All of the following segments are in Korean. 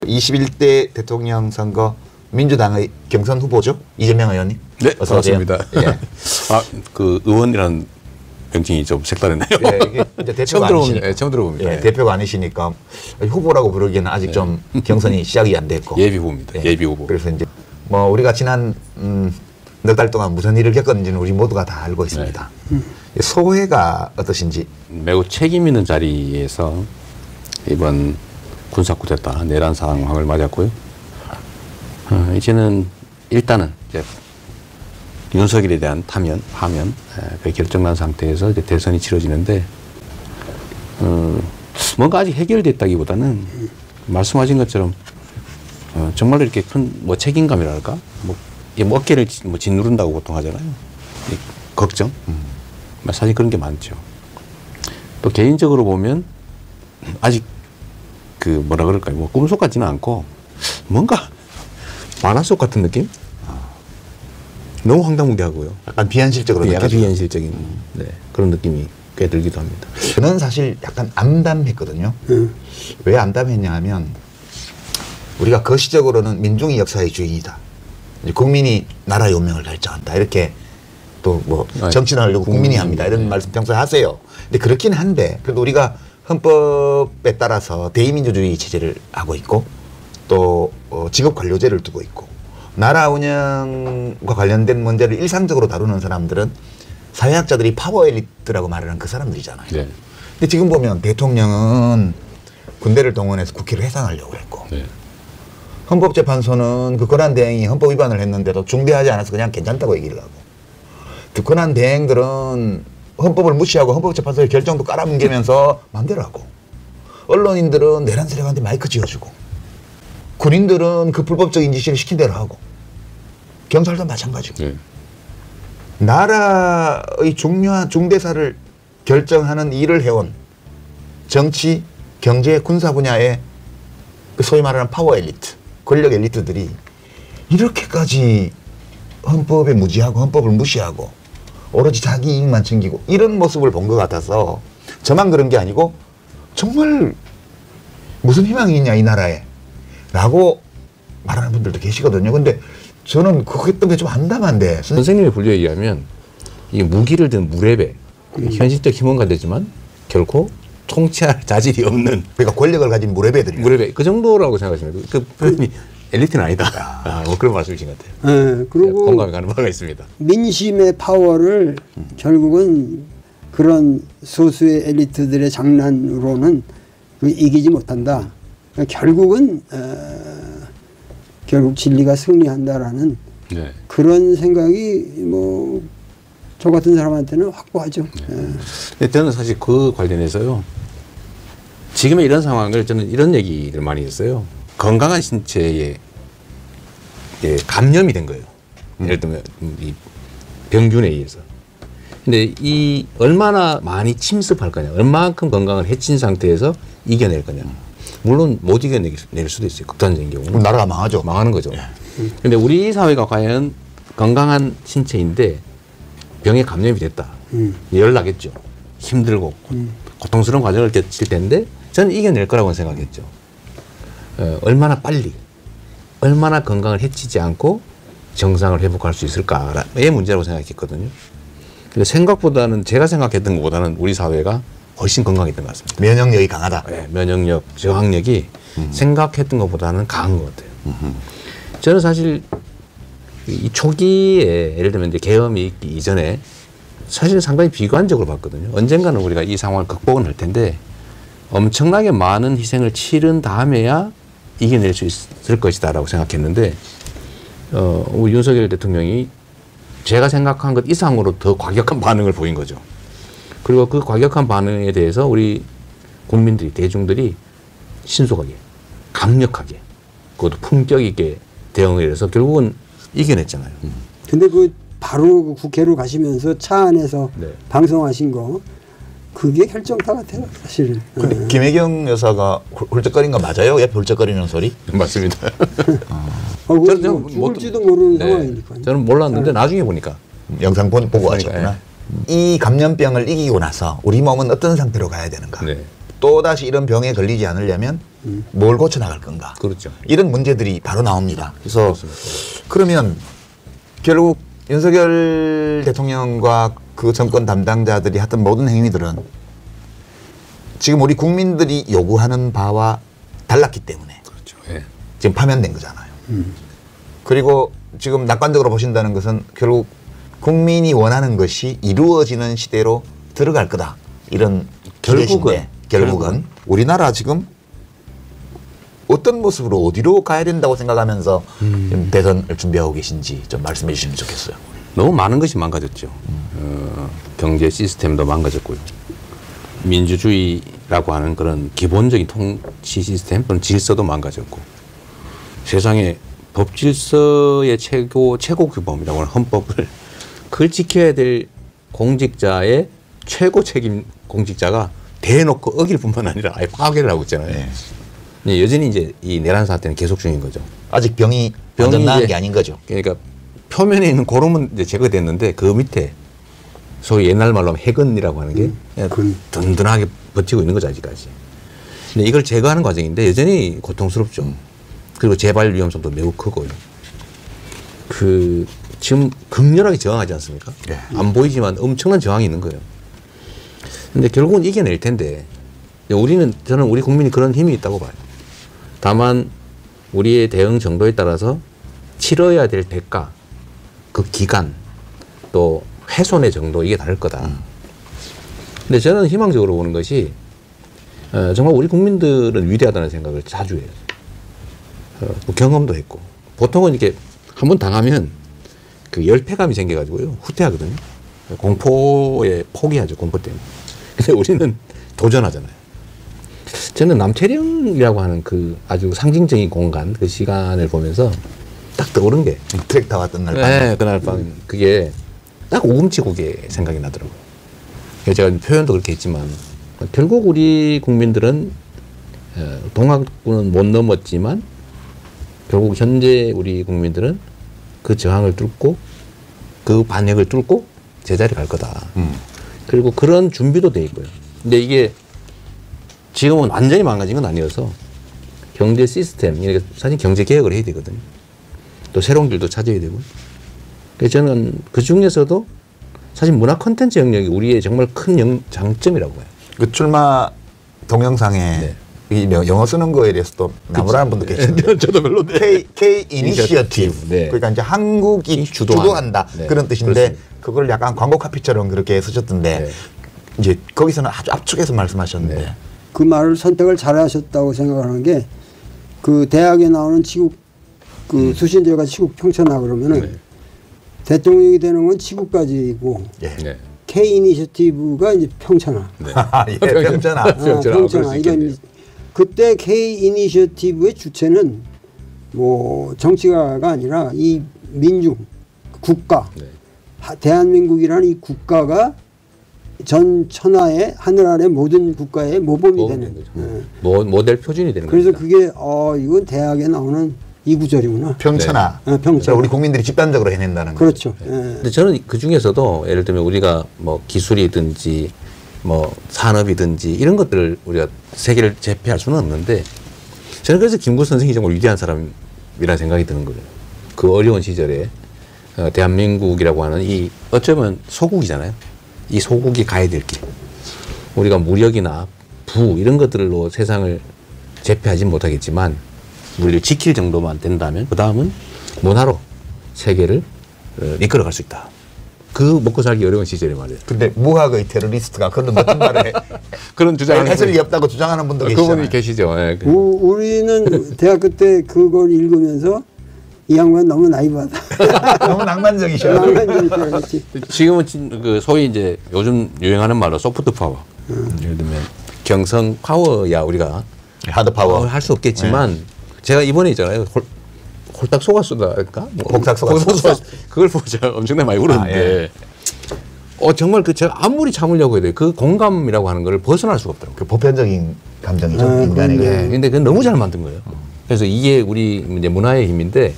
21대 대통령 선거 민주당의 경선 후보죠? 이재명 의원님. 네, 반갑습니다. 예. 그 의원이라는 명칭이 좀 색다르네요. 예, 이게 이제 대표가 아니시니까. 네, 처음 들어봅니다. 예, 대표가 아니시니까 후보라고 부르기에는 아직 좀 경선이 시작이 안 됐고. 예비 후보입니다. 예. 예비 후보. 그래서 이제 뭐 우리가 지난 몇 달 동안 무슨 일을 겪었는지는 우리 모두가 다 알고 있습니다. 소회가 어떠신지? 매우 책임 있는 자리에서 이번 군사 쿠데타 내란 상황을 맞았고요. 이제는 일단은 이제 윤석열에 대한 파면, 그 결정난 상태에서 이제 대선이 치러지는데 뭔가 아직 해결됐다기보다는 말씀하신 것처럼 정말로 이렇게 큰 뭐 책임감이랄까, 뭐 어깨를 뭐 짓누른다고 보통 하잖아요. 걱정, 사실 그런 게 많죠. 또 개인적으로 보면 아직 그 뭐라 그럴까요, 뭐 꿈속 같지는 않고 뭔가 만화 속 같은 느낌? 너무 황당무계하고요. 약간 비현실적으로 약간 느껴져요. 비현실적인 그런 느낌이 꽤 들기도 합니다. 저는 사실 약간 암담했거든요. 왜 암담했냐 하면 우리가 거시적으로는 민중이 역사의 주인이다. 이제 국민이 나라의 운명을 결정한다. 이렇게 또 뭐 정치를 하려고 국민이 합니다. 이런 말씀 평소에 하세요. 근데 그렇긴 한데 그래도 우리가 헌법에 따라서 대의민주주의 체제를 하고 있고 또 직업관료제를 두고 있고 나라 운영과 관련된 문제를 일상적으로 다루는 사람들은 사회학자들이 파워 엘리트라고 말하는 그 사람들이잖아요. 네. 근데 지금 보면 대통령은 군대를 동원해서 국회를 해산하려고 했고 헌법재판소는 그 권한대행이 헌법 위반을 했는데도 중대하지 않아서 그냥 괜찮다고 얘기를 하고 그 권한대행들은 헌법을 무시하고 헌법재판소의 결정도 깔아뭉개면서 마음대로 하고 언론인들은 내란 세력한테 마이크 쥐어주고 군인들은 그 불법적인 지시를 시킨 대로 하고 경찰도 마찬가지고 나라의 중요한 중대사를 결정하는 일을 해온 정치, 경제, 군사 분야의 그 소위 말하는 파워 엘리트, 권력 엘리트들이 이렇게까지 헌법에 무지하고 헌법을 무시하고 오로지 자기 이익만 챙기고 이런 모습을 본 것 같아서 저만 그런 게 아니고 정말 무슨 희망이 있냐 이 나라에 라고 말하는 분들도 계시거든요. 근데 저는 그게 좀 암담한데 선생님의 분류에 의하면 이게 무기를 든 무례배, 현실적 힘은 되지만 결코 통치할 자질이 없는 그러니까 권력을 가진 무례배들이 무례배 그 정도라고 생각하시면 그 표현이 엘리트는 아니다. 뭐 그런 말씀이신 것 같아요. 네, 그리고 공감이 가는 바가 있습니다. 민심의 파워를 결국은 그런 소수의 엘리트들의 장난으로는 이기지 못한다. 결국은 결국 진리가 승리한다라는 그런 생각이 뭐 저 같은 사람한테는 확고하죠. 근데 저는 사실 그 관련해서요. 지금의 이런 상황을 저는 이런 얘기를 많이 했어요. 건강한 신체에 감염이 된 거예요. 예를 들면 이 병균에 의해서. 근데 이 얼마나 많이 침습할 거냐, 얼마만큼 건강을 해친 상태에서 이겨낼 거냐. 물론 못 이겨낼 수도 있어요. 극단적인 경우는. 그럼 나라가 망하죠. 망하는 거죠. 근데 우리 사회가 과연 건강한 신체인데 병에 감염이 됐다. 열나겠죠. 힘들고 고통스러운 과정을 거칠 텐데 저는 이겨낼 거라고 생각했죠. 얼마나 빨리, 얼마나 건강을 해치지 않고 정상을 회복할 수 있을까의 문제라고 생각했거든요. 근데 생각보다는 제가 생각했던 것보다는 우리 사회가 훨씬 건강했던 것 같습니다. 면역력이 강하다. 네, 면역력, 저항력이 생각했던 것보다는 강한 것 같아요. 저는 사실 이 초기에 예를 들면 이제 계엄이 있기 이전에 사실 상당히 비관적으로 봤거든요. 언젠가는 우리가 이 상황을 극복은 할 텐데 엄청나게 많은 희생을 치른 다음에야 이겨낼 수 있을 것이다라고 생각했는데 우리 윤석열 대통령이 제가 생각한 것 이상으로 더 과격한 반응을 보인 거죠. 그리고 그 과격한 반응에 대해서 우리 국민들이, 대중들이 신속하게, 강력하게, 그것도 품격 있게 대응을 해서 결국은 이겨냈잖아요. 근데 그 바로 국회로 가시면서 차 안에서 방송하신 거 그게 결정타 같아요, 사실은. 근데 김혜경 여사가 훌쩍거린 거 맞아요? 옆에 훌쩍거리는 소리? 맞습니다. 저는 죽을지도 모르는 상황이니까. 저는 몰랐는데 나중에 보니까 영상 보고 하셨구나. 이 감염병을 이기고 나서 우리 몸은 어떤 상태로 가야 되는가? 또다시 이런 병에 걸리지 않으려면 뭘 고쳐나갈 건가. 그렇죠. 이런 문제들이 바로 나옵니다. 그래서 그러면 결국 윤석열 대통령과 그 정권 담당자들이 했던 모든 행위들은 지금 우리 국민들이 요구하는 바와 달랐기 때문에 그렇죠. 예. 지금 파면된 거잖아요. 그리고 지금 낙관적으로 보신다는 것은 결국 국민이 원하는 것이 이루어지는 시대로 들어갈 거다. 이런 결국은 우리나라 지금 어떤 모습으로 어디로 가야 된다고 생각하면서 지금 대선을 준비하고 계신지 좀 말씀해 주시면 좋겠어요. 너무 많은 것이 망가졌죠. 경제 시스템도 망가졌고요. 민주주의라고 하는 그런 기본적인 통치 시스템 또는 질서도 망가졌고 세상에 법 질서의 최고 규범이라고 하는 헌법을 그걸 지켜야 될 공직자의 최고 책임 공직자가 대놓고 어길 뿐만 아니라 아예 파괴를 하고 있잖아요. 네. 여전히 이제 이 내란 사태는 계속 중인 거죠. 아직 병이 완전 나은 게 아닌 거죠. 그러니까 표면에 있는 고름은 이제 제거됐는데 그 밑에 소위 옛날 말로 하면 해근이라고 하는 게 든든하게 버티고 있는 거죠 아직까지. 근데 이걸 제거하는 과정인데 여전히 고통스럽죠. 그리고 재발 위험성도 매우 크고요. 그 지금 극렬하게 저항하지 않습니까? 네. 안 보이지만 엄청난 저항이 있는 거예요. 근데 결국은 이겨낼 텐데 저는 우리 국민이 그런 힘이 있다고 봐요. 다만 우리의 대응 정도에 따라서 치러야 될 대가, 그 기간, 또 훼손의 정도 이게 다를 거다. 근데 저는 희망적으로 보는 것이 정말 우리 국민들은 위대하다는 생각을 자주 해요. 뭐 경험도 했고 보통은 이렇게 한번 당하면 그 열패감이 생겨가지고요 후퇴하거든요. 공포에 포기하죠. 공포 때문에. 근데 우리는 도전하잖아요. 저는 남태령이라고 하는 그 아주 상징적인 공간 그 시간을 보면서 딱 떠오른 게 트랙 다 왔던 날 밤. 네, 그날 밤 그게 딱 우금치고개 생각이 나더라고요. 제가 표현도 그렇게 했지만 결국 우리 국민들은 동학군은 못 넘었지만 결국 현재 우리 국민들은 그 저항을 뚫고 그 반역을 뚫고 제자리 갈 거다. 그리고 그런 준비도 돼 있고요. 근데 이게 지금은 완전히 망가진 건 아니어서 경제 시스템, 사실 경제 개혁을 해야 되거든요. 또 새로운 길도 찾아야 되고. 그래서 저는 그 중에서도 사실 문화 콘텐츠 영역이 우리의 정말 큰 장점이라고 봐요. 그 출마 동영상에 네. 이 영어 쓰는 거에 대해서도 나무라는 분도 계시는데 저도 별로 K 이니시어티브 네. 그러니까 이제 한국이 주도한다 네. 그런 뜻인데 그렇습니다. 그걸 약간 광고 카피처럼 그렇게 쓰셨던데 네. 이제 거기서는 아주 압축해서 말씀하셨는데 네. 그 말을 선택을 잘하셨다고 생각하는 게 그 대학에 나오는 치국 그 수신제가 치국 평천하 그러면은 네. 대통령이 되는 건 치국까지고 예. 네. K 이니셔티브가 이제 평천하. 네. 예, 평전하. 평천하. 이건 그때 K 이니셔티브의 주체는 뭐 정치가가 아니라 이 민중 국가 네. 대한민국이라는 이 국가가 전 천하의 하늘 아래 모든 국가의 모범이 되는 거죠. 모델 표준이 되는 그래서 겁니다. 그게 이건 대학에 나오는 이 구절이구나. 평천하. 네. 평천하. 우리 국민들이 집단적으로 해낸다는 그렇죠. 거죠. 근데 저는 그 중에서도 예를 들면 우리가 뭐 기술이든지 뭐 산업이든지 이런 것들을 우리가 세계를 제패할 수는 없는데 저는 그래서 김구 선생이 정말 위대한 사람이라는 생각이 드는 거예요. 그 어려운 시절에 대한민국이라고 하는 이 어쩌면 소국이잖아요. 이 소국이 가야 될 길. 우리가 무력이나 부 이런 것들로 세상을 제패하지 못하겠지만 우리를 지킬 정도만 된다면 그 다음은 문화로 세계를 이끌어갈 수 있다. 그 먹고 살기 어려운 시절에 말이에요. 근데 무학의 테러리스트가 그런 멋진 말에 그런 주장을 해설이 없다고 주장하는 분도 계시잖아요. 그분이 계시죠. 네. 우리는 대학교 때 그걸 읽으면서 이 양반 너무 나이브하다. 너무 낭만적이셔. 낭만적이지. 지금은 그 소위 이제 요즘 유행하는 말로 소프트 파워. 예를 들면 경성 파워야 우리가 하드 파워 할 수 없겠지만 제가 이번에 있잖아요. 홀딱 속았수다니까? 홀딱 속았수다. 그걸 보고 제가 엄청나게 많이 울었는데 정말 그 제가 아무리 참으려고 해도 그 공감이라고 하는 걸 벗어날 수가 없더라고요. 그 보편적인 감정이죠. 인간에게. 근데 그건 너무 잘 만든 거예요. 그래서 이게 우리 이제 문화의 힘인데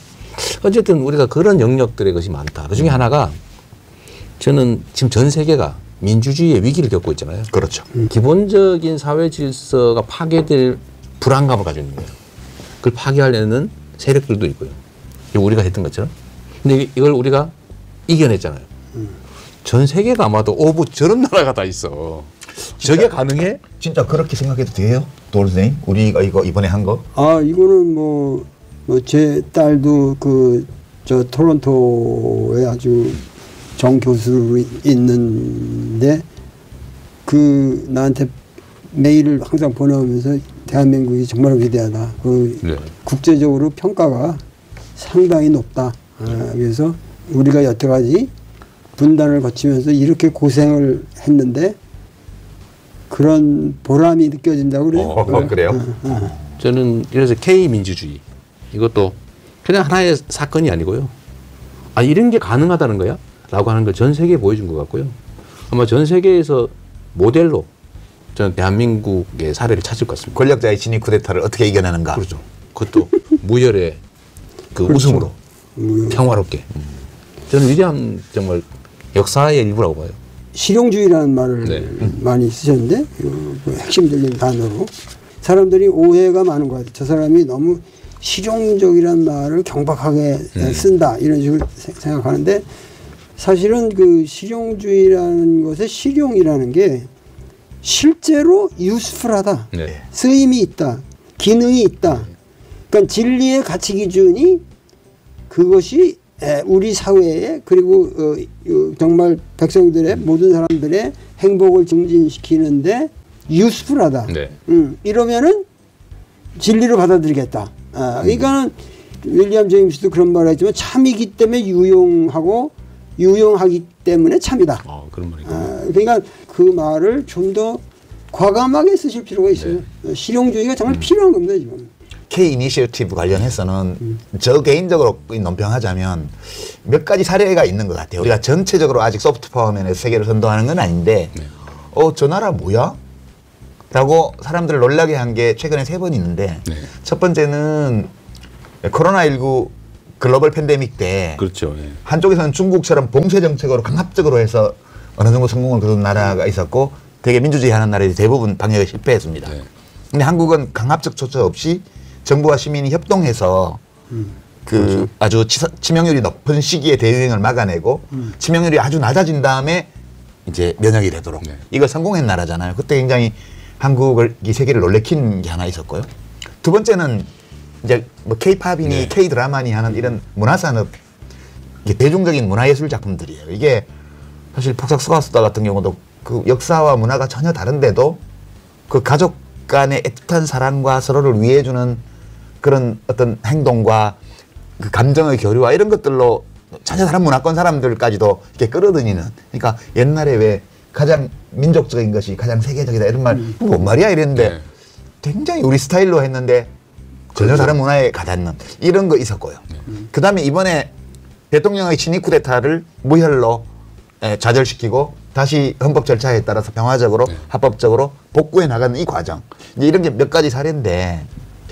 어쨌든 우리가 그런 영역들의 것이 많다. 그 중에 하나가 저는 지금 전 세계가 민주주의의 위기를 겪고 있잖아요. 그렇죠. 기본적인 사회 질서가 파괴될 불안감을 가지고 있는 거예요. 그걸 파괴하려는 세력들도 있고요. 우리가 했던 것처럼. 근데 이걸 우리가 이겨냈잖아요. 전 세계가 아마도 저런 나라가 다 있어. 저게 가능해? 진짜 그렇게 생각해도 돼요? 도올 선생님? 우리가 이거 이번에 한 거? 아, 이거는 제 딸도 저 토론토에 아주 정 교수로 있는데 나한테 메일을 항상 보내오면서 대한민국이 정말 위대하다. 네. 국제적으로 평가가 상당히 높다. 그래서 우리가 여태까지 분단을 거치면서 이렇게 고생을 했는데 그런 보람이 느껴진다고 그래요. 그래요? 저는 그래서 K민주주의 이것도 그냥 하나의 사건이 아니고요. 아, 이런 게 가능하다는 거야? 라고 하는 걸 전 세계에 보여준 것 같고요. 아마 전 세계에서 모델로 저는 대한민국의 사례를 찾을 것 같습니다. 권력자의 진입 쿠데타를 어떻게 이겨내는가? 그렇죠. 그것도 무혈의 그렇죠. 우승으로 평화롭게. 저는 위대한 정말 역사의 일부라고 봐요. 실용주의라는 말을 많이 쓰셨는데 그 핵심적인 단어로 사람들이 오해가 많은 것 같아요. 저 사람이 너무 실용적이라는 말을 경박하게 쓴다 이런 식으로 생각하는데 사실은 그 실용주의라는 것의 실용이라는 게 실제로 유스풀하다. 네. 쓰임이 있다. 기능이 있다. 그러니까 진리의 가치 기준이 그것이 우리 사회에 그리고 정말 백성들의 모든 사람들의 행복을 증진시키는데 유스풀하다. 네. 이러면은 진리로 받아들이겠다. 그러니까는 윌리엄 제임스도 그런 말을 했지만 참이기 때문에 유용하고 유용하기 때문에 참이다. 그런 말이죠. 그러니까 그 말을 좀 더 과감하게 쓰실 필요가 있어요. 실용주의가 정말 필요한 겁니다 지금. K 이니셔티브 관련해서는 저 개인적으로 논평하자면 몇 가지 사례가 있는 것 같아요. 우리가 전체적으로 아직 소프트 파워 면에서 세계를 선도하는 건 아닌데 저 나라 뭐야? 라고 사람들을 놀라게 한 게 최근에 3번 있는데 첫 번째는 코로나19 글로벌 팬데믹 때 그렇죠. 한쪽에서는 중국처럼 봉쇄 정책으로 강압적으로 해서 어느 정도 성공을 거둔 나라가 있었고 되게 민주주의 하는 나라들이 대부분 방역에 실패했습니다. 근데 한국은 강압적 조처 없이 정부와 시민이 협동해서 그렇죠. 아주 치명률이 높은 시기에 대유행을 막아내고 치명률이 아주 낮아진 다음에 이제 면역이 되도록 이걸 성공한 나라잖아요. 그때 굉장히 한국을 이 세계를 놀래킨 게 하나 있었고요. 두 번째는 이제 뭐 K-팝이니 K-드라마니 하는 이런 문화산업 이게 대중적인 문화예술 작품들이에요. 이게 사실 폭삭 속았수다 같은 경우도 그 역사와 문화가 전혀 다른데도 그 가족 간의 애틋한 사랑과 서로를 위해주는 그런 어떤 행동과 그 감정의 교류와 이런 것들로 전혀 다른 문화권 사람들까지도 이렇게 끌어들이는. 그러니까 옛날에 왜 가장 민족적인 것이 가장 세계적이다 이런 말 뭔 말이야 이랬는데 굉장히 우리 스타일로 했는데 전혀 다른 문화에 가닿는 이런 거 있었고요. 그 다음에 이번에 대통령의 친위 쿠데타를 무혈로 좌절시키고 다시 헌법 절차에 따라서 평화적으로 합법적으로 복구해 나가는 이 과정. 이제 이런 게 몇 가지 사례인데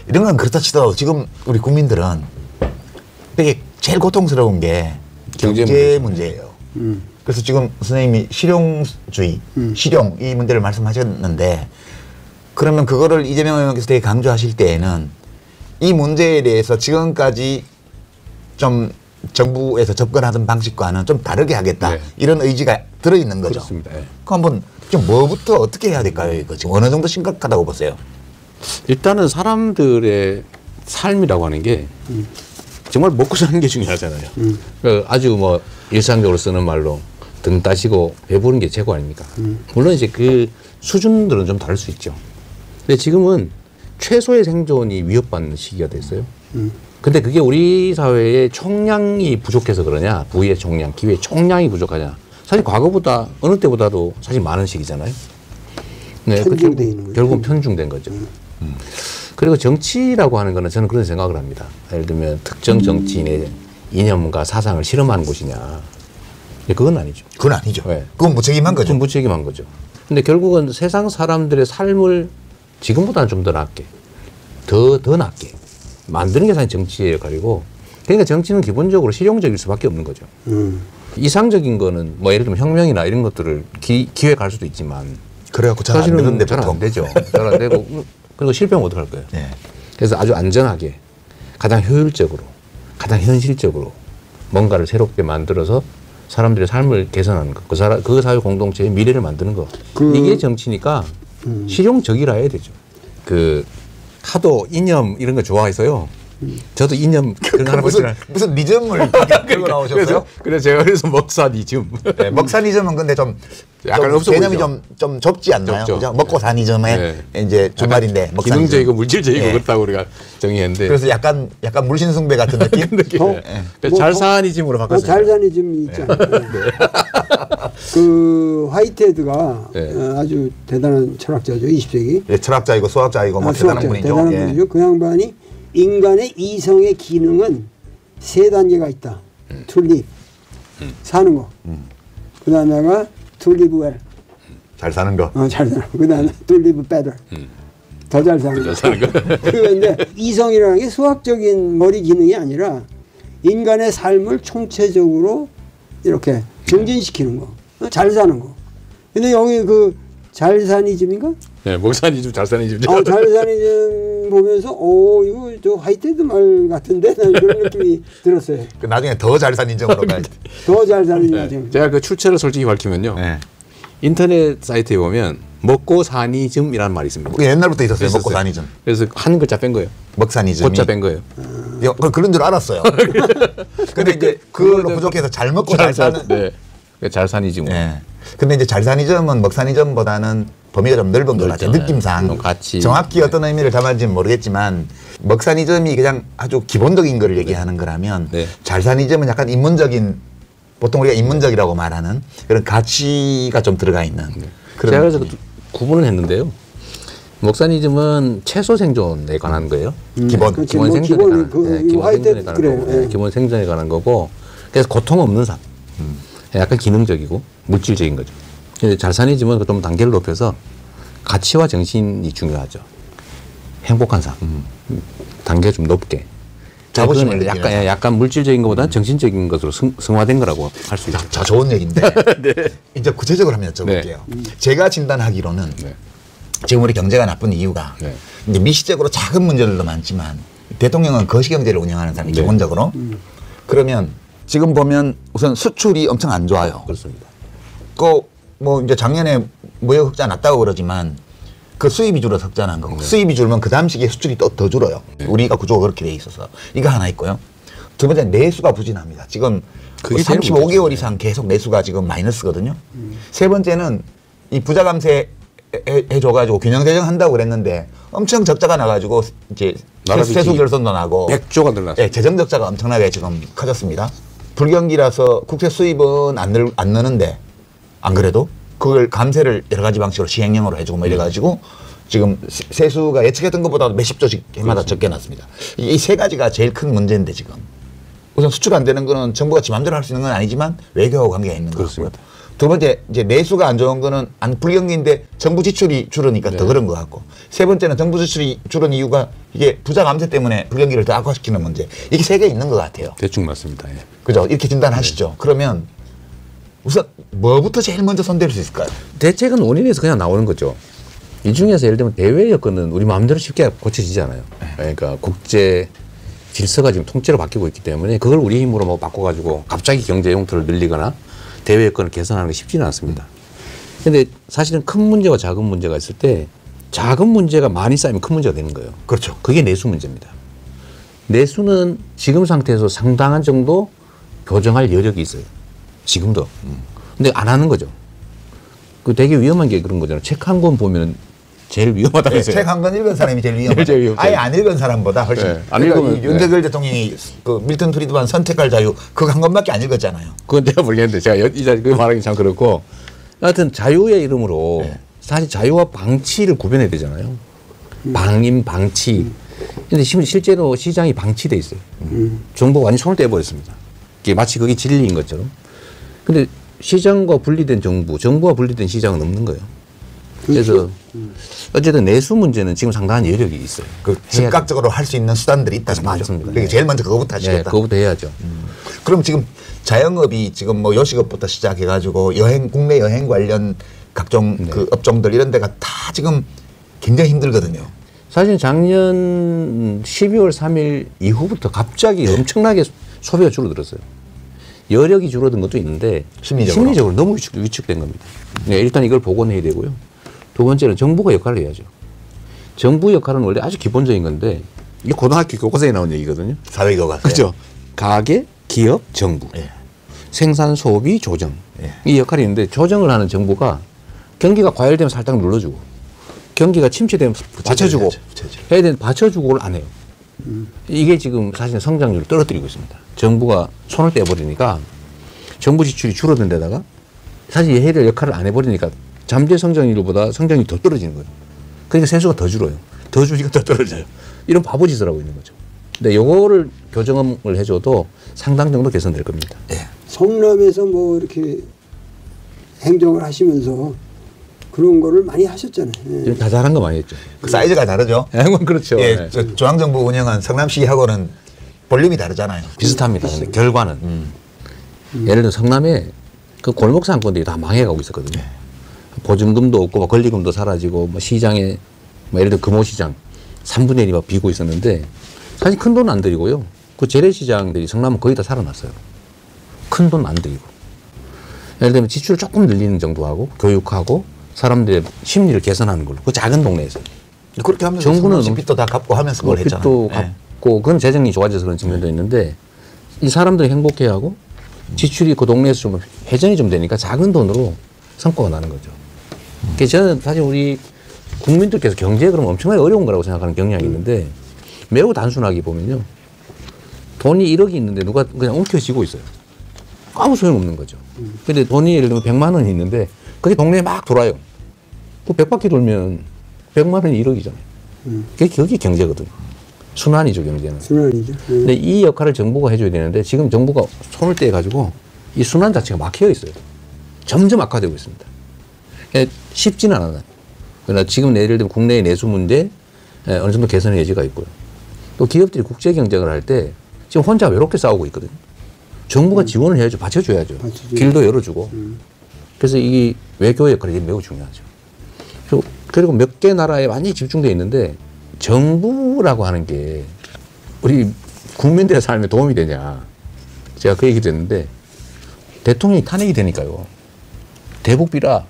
이런 건 그렇다 치더라도 지금 우리 국민들은 되게 제일 고통스러운 게 경제 문제예요. 그래서 지금 선생님이 실용주의, 실용 이 문제를 말씀하셨는데 그러면 그거를 이재명 의원께서 되게 강조하실 때에는 이 문제에 대해서 지금까지 좀 정부에서 접근하던 방식과는 좀 다르게 하겠다 이런 의지가 들어있는 거죠. 그렇습니다. 그럼 한번 좀 뭐부터 어떻게 해야 될까요? 이거 지금 어느 정도 심각하다고 보세요? 일단은 사람들의 삶이라고 하는 게 정말 먹고 사는 게 중요하잖아요. 아주 뭐 일상적으로 쓰는 말로 등 따시고 배부른 게 최고 아닙니까? 물론 이제 그 수준들은 좀 다를 수 있죠. 근데 지금은 최소의 생존이 위협받는 시기가 됐어요. 근데 그게 우리 사회의 총량이 부족해서 그러냐, 부의 총량, 기회의 총량이 부족하냐. 사실 과거보다 어느 때보다도 사실 많은 시기잖아요. 네, 편중돼 있는 거죠. 결국은 편중된 거죠. 그리고 정치라고 하는 거는 저는 그런 생각을 합니다. 예를 들면 특정 정치인의 이념과 사상을 실험하는 곳이냐. 그건 아니죠. 그건 아니죠. 네. 그건 무책임한 거죠. 그건 무책임한 거죠. 근데 결국은 세상 사람들의 삶을 지금보다는 좀 더 낫게, 더 낫게 만드는 게 사실 정치의 역할이고, 그러니까 정치는 기본적으로 실용적일 수밖에 없는 거죠. 이상적인 거는 뭐 예를 들면 혁명이나 이런 것들을 기획할 수도 있지만 그래갖고 잘 안 되는데 잘 안 보통. 되죠. 잘 안 되고 그리고 실패하면 어떡할 거예요. 네. 그래서 아주 안전하게 가장 효율적으로 가장 현실적으로 뭔가를 새롭게 만들어서 사람들의 삶을 개선하는 것, 그 사회 공동체의 미래를 만드는 것. 이게 정치니까 실용적이라 해야 되죠. 그 하도 이념 이런 거 좋아해서요. 저도 이념 그런 거 하나 무슨 니즘을 들고 나오셨어요? 그래서 제가 그래서 먹사니즘. 네, 먹사니즘은 근데 좀 약간 좀 없어 개념이 보이죠? 좀 좁지 않나요? 좁죠. 그죠? 먹고 사니즘의 네. 이제 준말인데 먹사니즘. 기능적이고 물질적이고 네. 그렇다고 우리가 정의했는데. 그래서 약간 물신숭배 같은 느낌? 그래서 잘사니즘으로 바꿨어요. 잘사니즘이 있잖아요. 그 화이트헤드가 네. 아주 대단한 철학자죠. 20세기. 예, 철학자이고 수학자이고 뭐 대단한 분이죠. 대단한 예. 분이죠. 그 양반이 인간의 이성의 기능은 3단계가 있다. To live, 사는 거. 그 다음에가 to live well, 잘 사는 거. 잘 사는 거. 그 다음에 to live better, 더 잘 사는 거. 그런데 이성이라는 게 수학적인 머리 기능이 아니라 인간의 삶을 총체적으로 이렇게 정진시키는 거. 잘 사는 거. 근데 여기 그 잘사니즘인가? 네, 먹사니즘, 잘사니즘. 잘사니즘 보면서 이거 저 화이트헤드 말 같은데 그런 느낌이 들었어요. 그 나중에 더 잘 사는 인정으로 가야지. 더 잘사니즘. 제가 그 출처를 솔직히 밝히면요. 네. 인터넷 사이트에 보면 먹고 사니즘이라는 말이 있습니다. 그게 옛날부터 있었어요. 먹고 사니즘. 그래서 한 글자 뺀 거예요. 먹사니즘이. 고자 뺀 거예요. 그런 줄 알았어요. 근데 이제 그걸로 부족해서 잘 먹고 잘 사는. 네. 잘사니즘. 네. 근데 이제 잘사니즘은 먹사니즘보다는 범위가 좀 넓은 것 같아요. 느낌상. 같이. 정확히 어떤 의미를 담았는지는 모르겠지만 먹사니즘이 그냥 아주 기본적인 거를 얘기하는 거라면 네. 잘사니즘은 약간 인문적인, 보통 우리가 인문적이라고 말하는 그런 가치가 좀 들어가 있는 그런. 제가 그래서 구분을 했는데요. 먹사니즘은 채소 생존에 관한 거예요. 기본. 그렇지. 기본 뭐 생존에 기본이 관한, 그 기본 화이트 생존에 관한 그래요. 거고, 예. 기본 생존에 관한 거고, 그래서 고통 없는 삶. 약간 기능적이고 물질적인 거죠. 근데 잘사니즘은 좀 단계를 높여서 가치와 정신이 중요하죠. 행복한 삶. 단계가 좀 높게. 자부심을 그거는 느끼는 약간 물질적인 것보다는 정신적인 것으로 승화된 거라고 할 수 있죠. 자, 좋은 얘기인데 이제 구체적으로 한번 여쭤볼게요. 제가 진단하기로는 네. 지금 우리 경제가 나쁜 이유가 네. 이제 미시적으로 작은 문제들도 많지만 대통령은 거시경제를 운영하는 사람이 네. 기본적으로 그러면 지금 보면 우선 수출이 엄청 안 좋아요. 그렇습니다. 뭐 이제 작년에 무역 흑자 났다고 그러지만 그 수입이 줄어서 흑자 난 거고 수입이 줄면 그 다음 시기에 수출이 또 더 줄어요. 우리가 구조가 그렇게 돼 있어서 이거 하나 있고요. 두 번째 내수가 부진합니다. 지금 그게 제일 35개월 문제죠. 이상 계속 내수가 지금 마이너스거든요. 세 번째는 이 부자 감세 해줘가지고 균형 재정한다고 그랬는데 엄청 적자가 나가지고 이제 세수 결손도 나고 100조가 늘어났어요. 예, 재정 적자가 엄청나게 지금 커졌습니다. 불경기라서 국채 수입은 안 느는데 안 그래도 그걸 감세를 여러 가지 방식으로 시행령으로 해주고 뭐 이래가지고 지금 세수가 예측했던 것보다 몇십 조씩 해마다 적게 났습니다. 이 세 가지가 제일 큰 문제인데 지금 우선 수출 안 되는 거는 정부가 지 맘대로 할 수 있는 건 아니지만 외교하고 관계가 있는 거고요. 두 번째 이제 내수가 안 좋은 거는 불경기인데 정부 지출이 줄으니까 더 그런 것 같고 세 번째는 정부 지출이 줄은 이유가 이게 부자 감세 때문에 불경기를 더 악화시키는 문제 이게 세 개 있는 것 같아요. 대충 맞습니다. 예. 그죠? 이렇게 진단하시죠. 그러면 우선 뭐부터 제일 먼저 손댈 수 있을까요? 대책은 원인에서 그냥 나오는 거죠. 이 중에서 예를 들면 대외 여건은 우리 마음대로 쉽게 고쳐지지 않아요. 그러니까 국제 질서가 지금 통째로 바뀌고 있기 때문에 그걸 우리 힘으로 뭐 바꿔가지고 갑자기 경제 용토를 늘리거나 대외 여건을 개선하는 게 쉽지는 않습니다. 근데 사실은 큰 문제와 작은 문제가 있을 때 작은 문제가 많이 쌓이면 큰 문제가 되는 거예요. 그렇죠. 그게 내수 문제입니다. 내수는 지금 상태에서 상당한 정도 교정할 여력이 있어요. 지금도. 근데 안 하는 거죠. 그 되게 위험한 게 그런 거잖아요. 책 한 권 보면 제일 위험하다면서요. 책 한 권 읽은 사람이 제일 위험하죠. 제일 위험하죠. 아예 안 읽은 사람보다 훨씬. 네, 안 그러니까 읽으면, 윤석열 대통령이 그 밀턴 프리드만 선택할 자유 그거 한 권밖에 안 읽었잖아요. 그건 제가 모르겠는데 제가 이 자리 그 말하기 참 그렇고 하여튼 자유의 이름으로 사실 자유와 방치를 구별해야 되잖아요. 방임, 방치. 근데 실제로 시장이 방치돼 있어요. 정부가 완전히 손을 떼버렸습니다. 이게 마치 그게 진리인 것처럼. 근데 시장과 분리된 정부와 분리된 시장은 없는 거예요. 그래서 어쨌든 내수 문제는 지금 상당한 여력이 있어요. 그 즉각적으로 할 수 있는 수단들이 있다는 거죠. 맞습니다. 그러니까 제일 먼저 그거부터 하시겠다. 네, 그거부터 해야죠. 그럼 지금 자영업이 지금 뭐 요식업부터 시작해가지고 국내 여행 관련 각종 네. 그 업종들 이런 데가 다 지금 굉장히 힘들거든요. 사실 작년 12월 3일 이후부터 갑자기 엄청나게 소비가 줄어들었어요. 여력이 줄어든 것도 있는데 심리적으로 너무 위축된 겁니다. 네, 일단 이걸 복원해야 되고요. 두 번째는 정부가 역할을 해야죠. 정부 역할은 원래 아주 기본적인 건데 이게 고등학교 교과서에 나온 얘기거든요. 사회교과서. 그렇죠. 가계, 기업, 정부. 예. 생산, 소비, 조정. 예. 이 역할이 있는데 조정을 하는 정부가 경기가 과열되면 살짝 눌러주고 경기가 침체되면 받쳐주고 해야 되는데 받쳐주고를 안 해요. 이게 지금 사실 성장률을 떨어뜨리고 있습니다. 정부가 손을 떼버리니까 정부 지출이 줄어든 데다가 사실 얘를 역할을 안 해버리니까 잠재 성장률보다 성장률이 더 떨어지는 거예요. 그러니까 세수가 더 줄어요. 더 줄이니까 더 떨어져요. 이런 바보짓을 하고 있는 거죠. 근데 요거를 교정을 해줘도 상당 정도 개선될 겁니다. 예. 성남에서 뭐 이렇게 행정을 하시면서 그런 거를 많이 하셨잖아요. 예. 다 잘한 거 많이 했죠. 그 사이즈가 다르죠. 그렇죠. 예, 네. 저 중앙정부 운영한 성남시하고는 볼륨이 다르잖아요. 비슷합니다. 근데 결과는 예를 들어 성남에 그 골목 상권들이 다 망해가고 있었거든요. 보증금도 없고 뭐 권리금도 사라지고 뭐 시장에 뭐 예를 들어 금호시장 3분의 1이 막 비고 있었는데 사실 큰 돈 안 들이고요. 그 재래시장들이 성남은 거의 다 살아났어요. 큰 돈 안 들이고. 예를 들면 지출을 조금 늘리는 정도 하고 교육하고 사람들의 심리를 개선하는 걸로. 그 작은 동네에서. 그렇게 하면서 정부는 빚도 다 갚고 하면서 그걸 했잖아요. 빚도 갚고 그건 재정이 좋아져서 그런 측면도 있는데 이 사람들이 행복해하고 지출이 그 동네에서 좀 회전이 좀 되니까 작은 돈으로 성과가 나는 거죠. 그래서 저는 사실 우리 국민들께서 경제에 그러면 엄청나게 어려운 거라고 생각하는 경향이 있는데 매우 단순하게 보면요. 돈이 1억이 있는데 누가 그냥 움켜쥐고 있어요. 아무 소용없는 거죠. 근데 돈이 예를 들면 100만 원이 있는데 그게 동네에 막 돌아요. 그 100바퀴 돌면 100만 원이 1억이잖아요. 그게 경제거든요. 순환이죠, 경제는. 순환이죠. 근데 이 역할을 정부가 해줘야 되는데 지금 정부가 손을 떼가지고 이 순환 자체가 막혀 있어요. 점점 악화되고 있습니다. 쉽지는 않아요. 그러나 지금 예를 들면 국내의 내수 문제 어느 정도 개선의 여지가 있고요. 또 기업들이 국제 경쟁을 할 때 지금 혼자 외롭게 싸우고 있거든요. 정부가 지원을 해야죠. 받쳐줘야죠. 길도 열어주고. 그래서 이 외교 역할이 매우 중요하죠. 그리고 몇 개 나라에 많이 집중되어 있는데 정부라고 하는 게 우리 국민들의 삶에 도움이 되냐. 제가 그 얘기도 했는데 대통령이 탄핵이 되니까요. 대북비라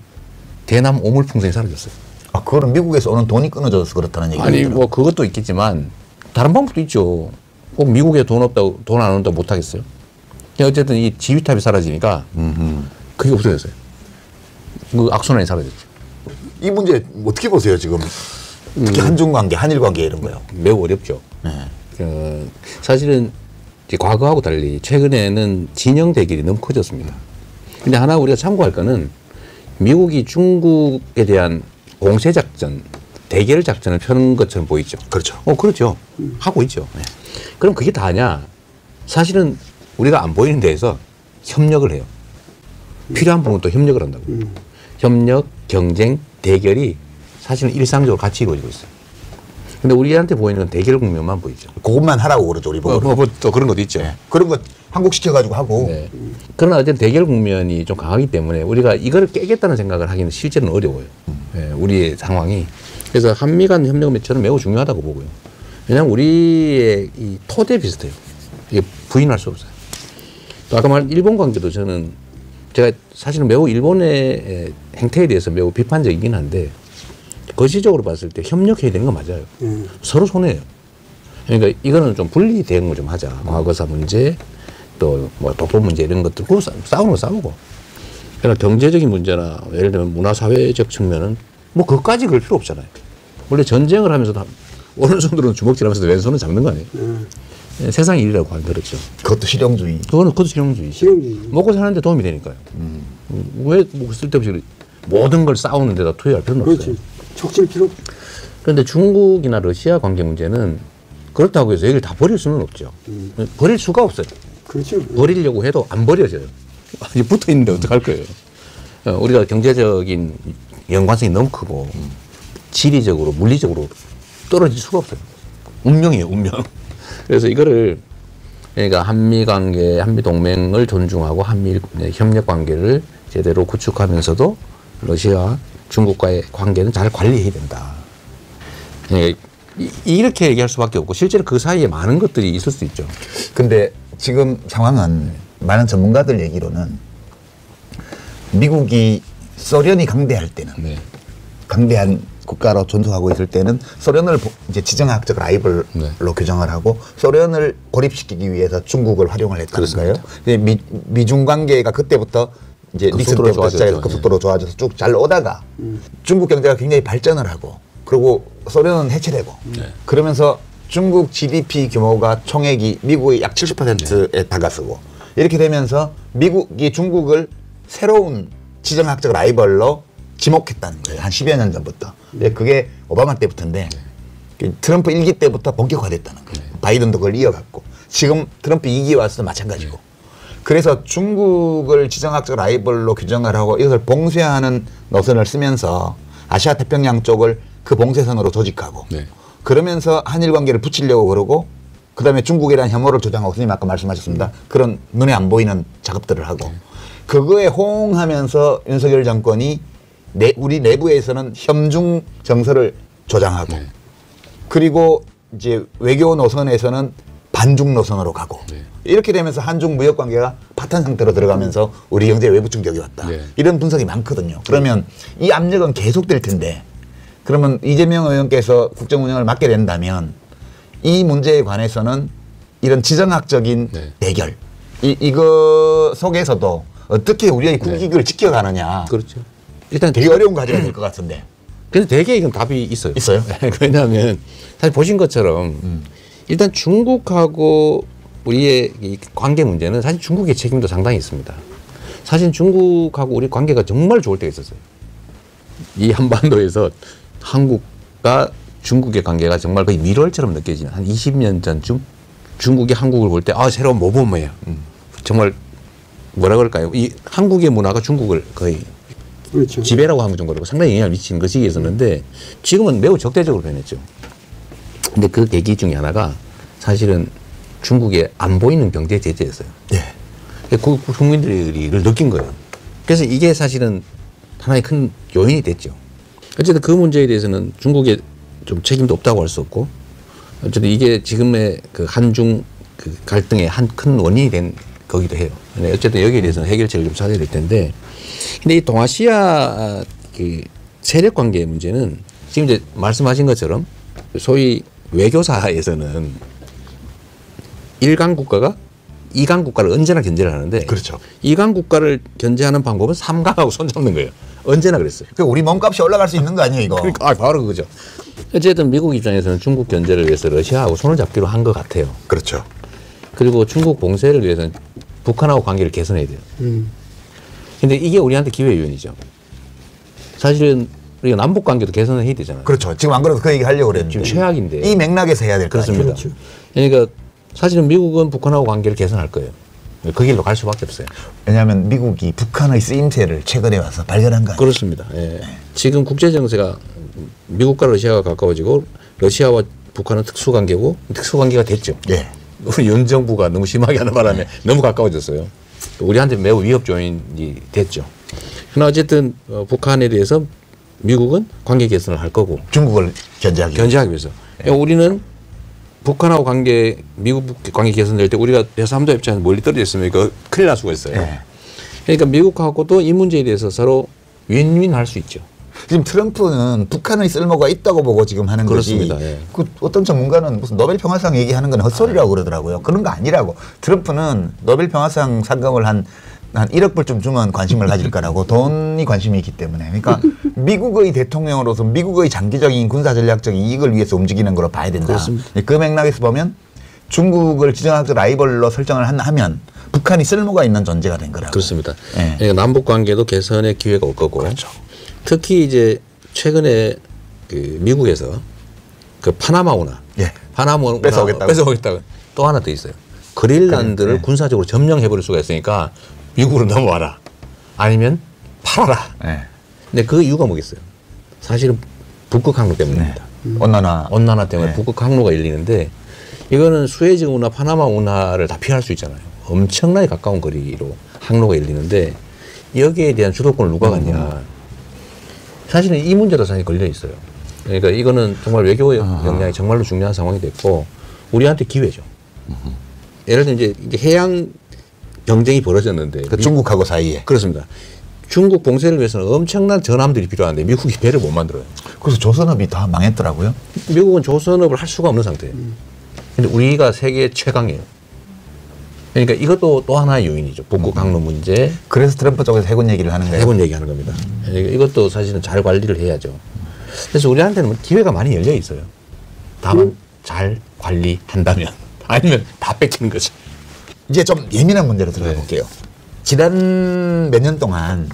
대남 오물풍선이 사라졌어요. 아, 그거는 미국에서 오는 돈이 끊어져서 그렇다는 얘기죠. 아니, 뭐 그것도 있겠지만 다른 방법도 있죠. 꼭 미국에 돈 없다고, 돈 안 온다고 못 하겠어요. 어쨌든 이 지휘탑이 사라지니까 그게 없어졌어요. 그 악순환이 사라졌죠. 이 문제 어떻게 보세요, 지금? 특히 한중 관계, 한일 관계 이런 거요. 매우 어렵죠. 네. 사실은 이제 과거하고 달리 최근에는 진영 대결이 너무 커졌습니다. 근데 하나 우리가 참고할 거는 미국이 중국에 대한 공세 작전, 대결 작전을 펴는 것처럼 보이죠. 그렇죠. 그렇죠. 하고 있죠. 네. 그럼 그게 다냐? 사실은 우리가 안 보이는 데에서 협력을 해요. 필요한 부분은 또 협력을 한다고. 협력, 경쟁, 대결이 사실은 일상적으로 같이 이루어지고 있어요. 근데 우리한테 보이는 건 대결 국면만 보이죠. 그것만 하라고 그러죠, 우리 보고. 또 그런 것도 있죠. 네. 그런 거 한국시켜가지고 하고. 네. 그러나 어쨌든 대결 국면이 좀 강하기 때문에 우리가 이거를 깨겠다는 생각을 하기는 실제는 어려워요. 네, 우리의 상황이. 그래서 한미 간 협력은 저는 매우 중요하다고 보고요. 왜냐하면 우리의 이 토대 비슷해요. 이게 부인할 수 없어요. 또 아까 말한 일본 관계도 저는 제가 사실은 매우 일본의 행태에 대해서 매우 비판적이긴 한데 거시적으로 봤을 때 협력해야 되는 건 맞아요. 서로 손해예요. 그러니까 이거는 좀 분리 대응을 좀 하자. 과거사 문제, 또 뭐 독도 문제 이런 것들 그거 싸우는 거 싸우고. 그러니까 경제적인 문제나 예를 들면 문화사회적 측면은 뭐 그것까지 그럴 필요 없잖아요. 원래 전쟁을 하면서도 오른손으로는 주먹질하면서 왼손은 잡는 거 아니에요. 세상 일이라고 하는 그렇죠. 그것도 실용주의. 그것도 실용주의. 실용주의. 먹고 사는데 도움이 되니까요. 왜 뭐 쓸데없이 모든 걸 싸우는 데다 투여할 필요는 그렇지. 없어요. 촉질 필요. 그런데 중국이나 러시아 관계 문제는 그렇다고 해서 여기를 다 버릴 수는 없죠. 버릴 수가 없어요. 그렇죠. 버리려고 해도 안 버려져요. 이제 붙어 있는데 어떡할 거예요. 우리가 경제적인 연관성이 너무 크고 지리적으로 물리적으로 떨어질 수가 없어요. 운명이에요, 운명. 그래서 이거를 그러니까 한미 관계, 한미 동맹을 존중하고 한미 협력 관계를 제대로 구축하면서도 러시아, 중국과의 관계는 잘 관리해야 된다. 그러니까 이렇게 얘기할 수밖에 없고 실제로 그 사이에 많은 것들이 있을 수 있죠. 근데 지금 상황은 많은 전문가들 얘기로는 미국이 소련이 강대할 때는 네. 강대한 국가로 존속하고 있을 때는 소련을 이제 지정학적 라이벌로 네. 규정을 하고 소련을 고립시키기 위해서 중국을 활용을 했다는 거예요. 미중 관계가 그때부터 이제 닉슨 때부터 시작해서 급속도로 좋아져서 쭉 잘 오다가 중국 경제가 굉장히 발전을 하고 그리고 소련은 해체되고 그러면서 중국 GDP 규모가 총액이 미국의 약 70%에 다가서고 이렇게 되면서 미국이 중국을 새로운 지정학적 라이벌로 지목했다는 거예요. 한 10여 년 전부터. 그게 오바마 때부터인데 트럼프 1기 때부터 본격화됐다는 거예요. 바이든도 그걸 이어갔고 지금 트럼프 2기 와서도 마찬가지고. 그래서 중국을 지정학적 라이벌로 규정을 하고 이것을 봉쇄하는 노선을 쓰면서 아시아 태평양 쪽을 그 봉쇄선으로 조직하고 그러면서 한일 관계를 붙이려고 그러고 그다음에 중국에 대한 혐오를 조장하고 선생님 아까 말씀하셨습니다. 그런 눈에 안 보이는 작업들을 하고 그거에 호응하면서 윤석열 정권이 우리 내부에서는 협중 정서를 조장하고 그리고 이제 외교 노선에서는 반중 노선으로 가고 이렇게 되면서 한중 무역 관계가 파탄 상태로 들어가면서 우리 경제에 외부 충격이 왔다. 이런 분석이 많거든요. 그러면 이 압력은 계속될 텐데 그러면 이재명 의원께서 국정 운영을 맡게 된다면 이 문제에 관해서는 이런 지정학적인 대결 이거 속에서도 어떻게 우리의 국익을 지켜가느냐. 그렇죠. 일단 되게 어려운 과제가 될 것 같은데. 근데 대개 이건 답이 있어요. 있어요? 왜냐하면 사실 보신 것처럼 일단 중국하고 우리의 이 관계 문제는 사실 중국의 책임도 상당히 있습니다. 사실 중국하고 우리 관계가 정말 좋을 때가 있었어요. 이 한반도에서 한국과 중국의 관계가 정말 거의 밀월처럼 느껴지는 한 20년 전쯤 중국이 한국을 볼 때 새로운 모범이에요. 정말 뭐라 그럴까요? 이 한국의 문화가 중국을 거의 그렇죠. 지배라고 하면 좀 그렇고 상당히 영향을 미치는 그 시기였었는데 지금은 매우 적대적으로 변했죠. 근데 그 계기 중에 하나가 사실은 중국의 안 보이는 경제 제재였어요. 국민들이 이걸 느낀 거예요. 그래서 이게 사실은 하나의 큰 요인이 됐죠. 어쨌든 그 문제에 대해서는 중국에 좀 책임도 없다고 할 수 없고 어쨌든 이게 지금의 그 한중 그 갈등의 한 큰 원인이 된 거기도 해요. 어쨌든 여기에 대해서는 해결책을 좀 찾아야 될 텐데 근데 이 동아시아 그 세력 관계의 문제는 지금 이제 말씀하신 것처럼 소위 외교사에서는 1강 국가가 2강 국가를 언제나 견제를 하는데 그렇죠. 2강 국가를 견제하는 방법은 3강하고 손잡는 거예요. 언제나 그랬어요. 그 우리 몸값이 올라갈 수 있는 거 아니에요, 이거? 그러니까 바로 그거죠. 어쨌든 미국 입장에서는 중국 견제를 위해서 러시아하고 손을 잡기로 한 것 같아요. 그렇죠. 그리고 중국 봉쇄를 위해서는 북한하고 관계를 개선해야 돼요. 근데 이게 우리한테 기회 요인이죠. 사실은 우리가 남북 관계도 개선을 해야 되잖아요. 그렇죠. 지금 안 그래도 그 얘기 하려고 그랬는데. 지금 최악인데. 이 맥락에서 해야 될 거 아니에요. 그렇습니다. 그렇죠. 그러니까 사실은 미국은 북한하고 관계를 개선할 거예요. 그 길로 갈 수밖에 없어요. 왜냐하면 미국이 북한의 쓰임새를 최근에 와서 발견한 거 아니에요. 그렇습니다. 예. 지금 국제정세가 미국과 러시아가 가까워지고 러시아와 북한은 특수관계고 특수관계가 됐죠. 우리 윤 정부가 너무 심하게 하는 바람에 너무 가까워졌어요. 우리한테 매우 위협 요인이 됐죠. 그러나 어쨌든 북한에 대해서 미국은 관계 개선을 할 거고 중국을 견제하기 위해서. 우리는 북한하고 미국 관계 개선될 때 우리가 대삼도 협정에서 멀리 떨어져 있으면 이거 큰일 날 수가 있어요. 그러니까 미국하고도 이 문제에 대해서 서로 윈윈할 수 있죠. 지금 트럼프는 북한의 쓸모가 있다고 보고 지금 하는 그렇습니다. 거지. 그 어떤 전문가는 무슨 노벨 평화상 얘기하는 건 헛소리라고 그러더라고요. 그런 거 아니라고. 트럼프는 노벨 평화상 상금을 한 1억 불 좀 주면 관심을 가질 거라고 돈이 관심이 있기 때문에. 그러니까 미국의 대통령으로서 미국의 장기적인 군사전략적인 이익을 위해서 움직이는 거로 봐야 된다. 그렇습니다. 그 맥락에서 보면 중국을 지정학적 라이벌로 설정을 하면 북한이 쓸모가 있는 존재가 된 거라고. 그렇습니다. 그러니까 남북 관계도 개선의 기회가 올 거고. 그렇죠. 특히 이제 최근에 그 미국에서 그 파나마 운하, 파나마 운하 뺏어오겠다고 또 하나 더 있어요. 그린란드를 군사적으로 점령해버릴 수가 있으니까 미국으로 넘어와라. 아니면 팔아라. 근데 그 이유가 뭐겠어요? 사실은 북극 항로 때문입니다. 온난화 때문에 북극 항로가 열리는데 이거는 수에즈 운하, 파나마 운하를 다 피할 수 있잖아요. 엄청나게 가까운 거리로 항로가 열리는데 여기에 대한 주도권을 누가 갖냐. 사실은 이 문제도 사실 걸려 있어요. 그러니까 이거는 정말 외교 역량이 정말로 중요한 상황이 됐고 우리한테 기회죠. 예를 들면 이제 해양 경쟁이 벌어졌는데 그 중국하고 사이에. 그렇습니다. 중국 봉쇄를 위해서는 엄청난 전함들이 필요한데 미국이 배를 못 만들어요. 그래서 조선업이 다 망했더라고요. 미국은 조선업을 할 수가 없는 상태예요. 근데 우리가 세계 최강이에요. 그러니까 이것도 또 하나의 요인이죠. 북극 항로 문제. 그래서 트럼프 쪽에서 해군 얘기를 하는 거예요. 해군 얘기하는 겁니다. 그러니까 이것도 사실은 잘 관리를 해야죠. 그래서 우리한테는 기회가 많이 열려 있어요. 다만 잘 관리한다면 아니면 다 뺏기는 거죠. 이제 좀 예민한 문제로 들어가 볼게요. 지난 몇 년 동안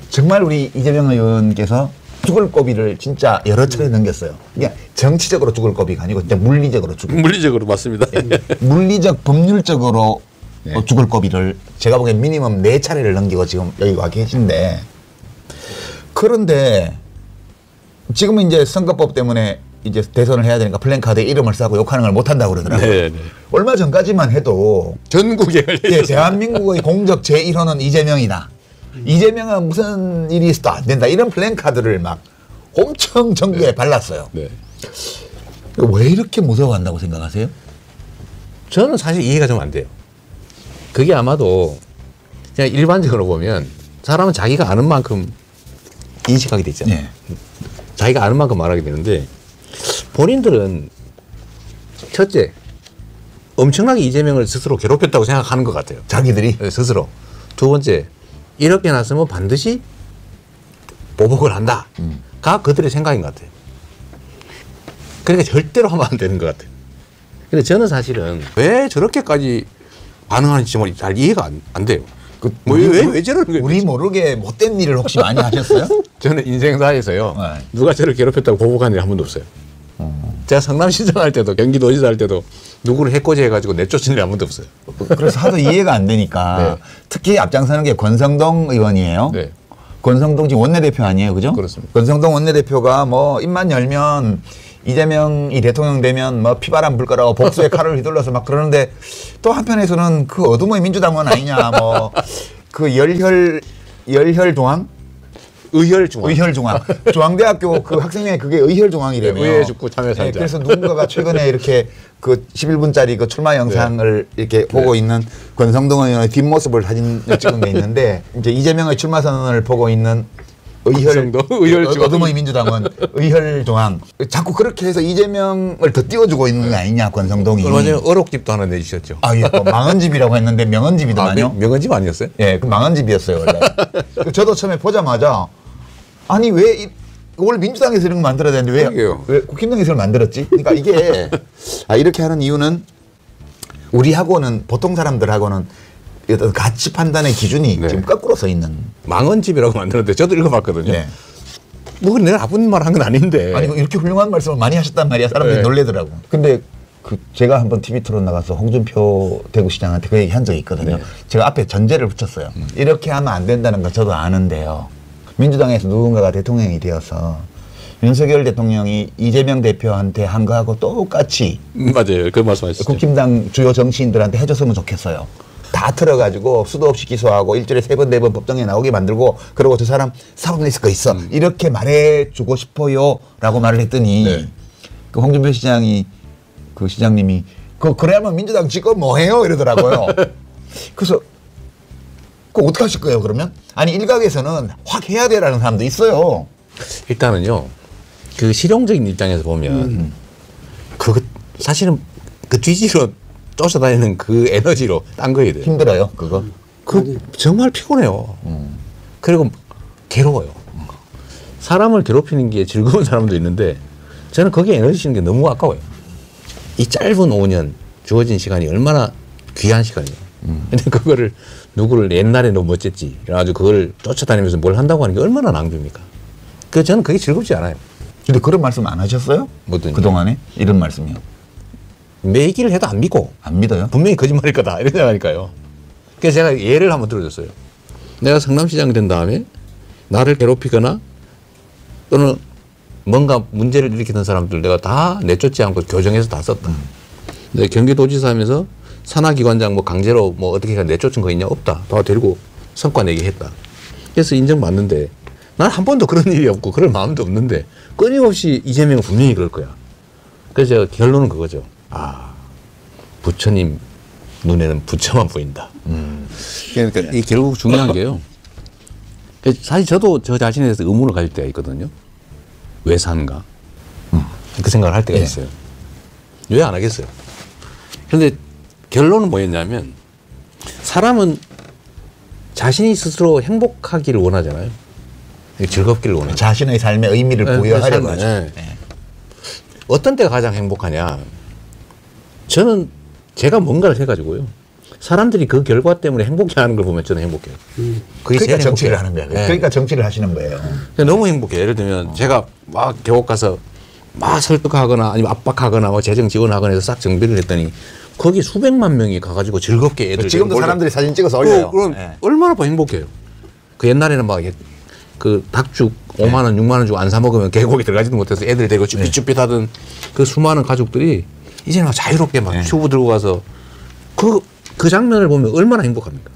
정말 우리 이재명 의원께서 죽을 고비를 진짜 여러 차례 넘겼어요. 그러니까 정치적으로 죽을 고비가 아니고 진짜 물리적으로 죽을 물리적으로 맞습니다. 물리적 법률적으로 죽을 고비를 제가 보기엔 미니멈 4차례를 넘기고 지금 여기 와 계신데, 그런데 지금은 이제 선거법 때문에 이제 대선을 해야 되니까 플랜카드에 이름을 싸고 욕하는 걸 못한다고 그러더라고요. 네네. 얼마 전까지만 해도 전국에 걸려 대한민국의 공적 제1호는 이재명이다. 이재명은 무슨 일이 있어도 안 된다. 이런 플랜카드를 막 엄청 전국에 발랐어요. 네. 왜 이렇게 무서워한다고 생각하세요? 저는 사실 이해가 좀 안 돼요. 그게 아마도 그냥 일반적으로 보면 사람은 자기가 아는 만큼 인식하게 돼 있잖아요. 자기가 아는 만큼 말하게 되는데 본인들은 첫째 엄청나게 이재명을 스스로 괴롭혔다고 생각하는 것 같아요. 자기들이? 스스로. 두 번째 이렇게 났으면 반드시 보복을 한다가 그들의 생각인 것 같아요. 그러니까 절대로 하면 안 되는 것 같아요. 근데 저는 사실은 왜 저렇게까지 반응하는지 정말 잘 이해가 안 돼요. 왜 저러는 거예요? 우리 모르게 못된 일을 혹시 많이 하셨어요? 저는 인생사에서요. 네. 누가 저를 괴롭혔다고 보복한 일이 한 번도 없어요. 제가 성남시장 할 때도 경기도지사 할 때도 누구를 해코지 해가지고 내쫓은 일이 한 번도 없어요. 그래서 하도 이해가 안 되니까 네. 특히 앞장서는 게 권성동 의원이에요. 네. 권성동 지금 원내대표 아니에요, 그죠? 그렇습니다. 권성동 원내대표가 뭐 입만 열면 이재명이 대통령 되면 뭐 피바람 불 거라고 복수의 칼을 휘둘러서 막 그러는데 또 한편에서는 그 어둠의 민주당은 아니냐 뭐 그 열혈중앙 중앙대학교 그 학생회 그게 의혈중앙이래요. 의회 축구 참여상자. 그래서 누군가가 최근에 이렇게 그 11분짜리 그 출마 영상을 이렇게 보고 있는 권성동 의원의 뒷모습을 사진을 찍은 게 있는데 이제 이재명의 출마 선언을 보고 있는 의혈중앙 어둠의 민주당은 의혈중앙 자꾸 그렇게 해서 이재명을 더 띄워주고 있는 거 아니냐 권성동이. 얼마 전에 어록집도 하나 내주셨죠. 아, 예, 망언집이라고 했는데 명언집이더만요. 명언집 아니었어요? 예, 그 망언집이었어요 원래. 저도 처음에 보자마자 아니 왜 원래 민주당에서 이런 거 만들어야 되는데 왜 국힘당에서 이걸 만들었지? 그러니까 이게 이렇게 하는 이유는 우리하고는 보통 사람들하고는 어떤 가치 판단의 기준이 지금 거꾸로 서 있는. 망언집이라고 만들었는데 저도 읽어봤거든요. 네. 뭐 내가 나쁜 말 한 건 아닌데. 아니 이렇게 훌륭한 말씀을 많이 하셨단 말이야. 사람들이 놀래더라고. 근데 그 제가 한번 TV 토론 나가서 홍준표 대구시장한테 그 얘기 한 적이 있거든요. 제가 앞에 전제를 붙였어요. 이렇게 하면 안 된다는 거 저도 아는데요. 민주당에서 누군가가 대통령이 되어서 윤석열 대통령이 이재명 대표한테 한 거하고 똑같이 맞아요. 그 말씀하시죠. 국힘당 주요 정치인들한테 해줬으면 좋겠어요. 다 틀어가지고 수도 없이 기소하고 일주일에 3번, 4번 법정에 나오게 만들고 그러고 저 사람 사법 리스크 있어. 이렇게 말해주고 싶어요. 라고 말을 했더니 그 홍준표 시장이 그 시장님이 그래야만 민주당 찍고 뭐해요? 이러더라고요. 그래서 그거 어떻게 하실 거예요 그러면? 아니 일각에서는 확 해야 되라는 사람도 있어요. 일단은요. 그 실용적인 입장에서 보면 그거 사실은 그 뒤지로 쫓아다니는 그 에너지로 딴 거야 돼요. 힘들어요 그거? 그 정말 피곤해요. 그리고 괴로워요. 사람을 괴롭히는 게 즐거운 사람도 있는데 저는 거기에 에너지 쓰는 게 너무 아까워요. 이 짧은 5년 주어진 시간이 얼마나 귀한 시간이에요. 근데 그거를 누구를 옛날에 너무 멋졌지 그래가지고 그걸 쫓아다니면서 뭘 한다고 하는 게 얼마나 낭비입니까? 그 저는 그게 즐겁지 않아요. 근데 그런 말씀 안 하셨어요? 뭐든지. 그동안에? 이런 말씀이요. 매기를 해도 안 믿고 안 믿어요? 분명히 거짓말일 거다 이런 생각하니까요. 그래서 제가 예를 한번 들어줬어요. 내가 성남시장이 된 다음에 나를 괴롭히거나 또는 뭔가 문제를 일으키는 사람들 내가 다 내쫓지 않고 교정해서 다 썼다. 근데 경기도지사 하면서 산하기관장 뭐 강제로 뭐 어떻게 내쫓은 거 있냐? 없다. 다 데리고 성과 내게 했다. 그래서 인정받는데 난 한 번도 그런 일이 없고 그럴 마음도 없는데 끊임없이 이재명은 분명히 그럴 거야. 그래서 제가 결론은 그거죠. 아, 부처님 눈에는 부처만 보인다. 그러니까 이 결국 중요한 게요. 사실 저도 저 자신에 대해서 의문을 가질 때가 있거든요. 왜 사는가? 그 생각을 할 때가 있어요. 왜 안 하겠어요? 그런데 결론은 뭐였냐면 사람은 자신이 스스로 행복하기를 원하잖아요. 즐겁기를 원해요. 자신의 삶의 의미를 부여하려고 하죠. 네. 어떤 때가 가장 행복하냐? 저는 제가 뭔가를 해가지고요. 사람들이 그 결과 때문에 행복해하는 걸 보면 저는 행복해요. 그게 그러니까 제일 정치를 행복해요. 하는 거예요. 네. 그러니까 정치를 하시는 거예요. 너무 행복해요. 예를 들면 제가 막 계곡 가서 막 설득하거나 아니면 압박하거나 뭐 재정 지원하거나 해서 싹 정비를 했더니 거기 수백만 명이 가가지고 즐겁게 애들 지금도 사람들이 사진 찍어서 올려요. 그럼 얼마나 더 행복해요. 그 옛날에는 막 그 닭죽 5만 원, 6만 원 주고 안 사 먹으면 계곡에 들어가지도 못해서 애들 데리고 쭈삣쭈삣 하던 그 수많은 가족들이 이제는 막 자유롭게 막 튜브 들고 가서 그 장면을 보면 얼마나 행복합니까?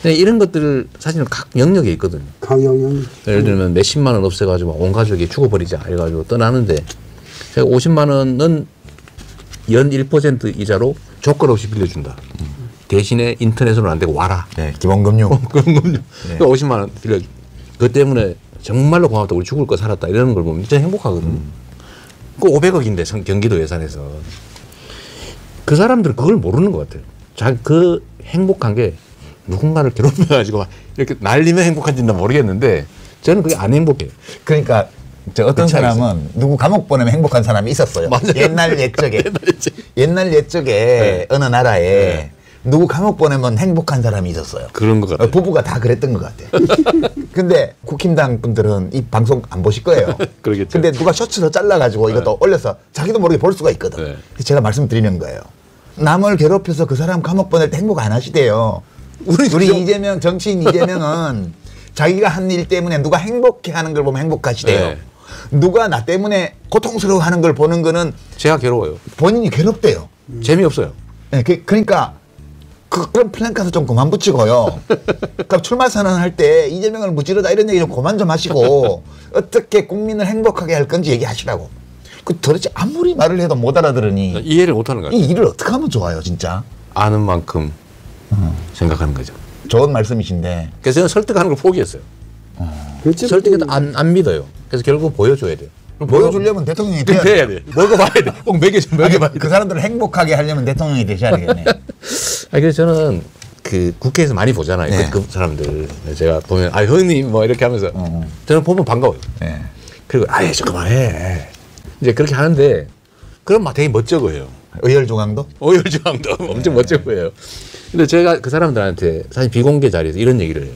이런 것들을 사실은 각 영역에 있거든요. 각 영역. 예를 들면 몇십만 원 없애가지고 온 가족이 죽어버리자 해가지고 떠나는데 제가 50만 원은 연 1% 이자로 조건 없이 빌려준다. 대신에 인터넷으로는 안 되고 와라. 네, 기본금융. 기본금융. 네. 50만 원 빌려줘. 그것 때문에 정말로 고맙다. 우리 죽을 거 살았다. 이러는 걸 보면 진짜 행복하거든요. 그 500억인데 경기도 예산에서. 그 사람들은 그걸 모르는 것 같아요. 그 행복한 게 누군가를 괴롭혀가지고 이렇게 날리면 행복한지는 모르겠는데 저는 그게 안 행복해요. 그러니까 어떤 사람은 누구 감옥 보내면 행복한 사람이 있었어요. 맞아요. 옛날 옛적에 어느 나라에 누구 감옥 보내면 행복한 사람이 있었어요. 그런 것 같아요. 부부가 다 그랬던 것 같아요. 근데 국힘당 분들은 이 방송 안 보실 거예요. 그러겠죠. 근데 누가 셔츠를 잘라가지고 이것도 올려서 자기도 모르게 볼 수가 있거든. 네. 그래서 제가 말씀드리는 거예요. 남을 괴롭혀서 그 사람 감옥 보낼 때 행복 안 하시대요. 우리 이재명, 정치인 이재명은 자기가 한 일 때문에 누가 행복해 하는 걸 보면 행복하시대요. 네. 누가 나 때문에 고통스러워 하는 걸 보는 거는 제가 괴로워요. 본인이 괴롭대요. 재미없어요. 네, 그러니까 그런 플랜카드 좀 그만 붙이고요. 그러니까 출마 선언할 때 이재명을 무찌르다 이런 얘기 좀 그만 좀 하시고 어떻게 국민을 행복하게 할 건지 얘기하시라고. 그 도대체 아무리 말을 해도 못 알아들으니 이해를 못하는 거예요. 이 일을 어떻게 하면 좋아요, 진짜? 아는 만큼 생각하는 거죠. 좋은 말씀이신데. 그래서 저는 설득하는 걸 포기했어요. 설득해도 안 믿어요. 그래서 결국 보여줘야 돼요. 보여주려면 대통령이 돼야 돼. 먹어봐야 돼. 꼭 먹여봐야 돼. 그 사람들을 행복하게 하려면 대통령이 되셔야 되겠네. 그래서 저는 그 국회에서 많이 보잖아요. 네. 그 사람들. 제가 보면, 형님, 뭐 이렇게 하면서 저는 보면 반가워요. 네. 그리고, 저 그만해. 이제 그렇게 하는데, 그럼 막 되게 멋져 보여요. 의열중앙도? 의열중앙도 엄청 멋져 보여요. 근데 제가 그 사람들한테 사실 비공개 자리에서 이런 얘기를 해요.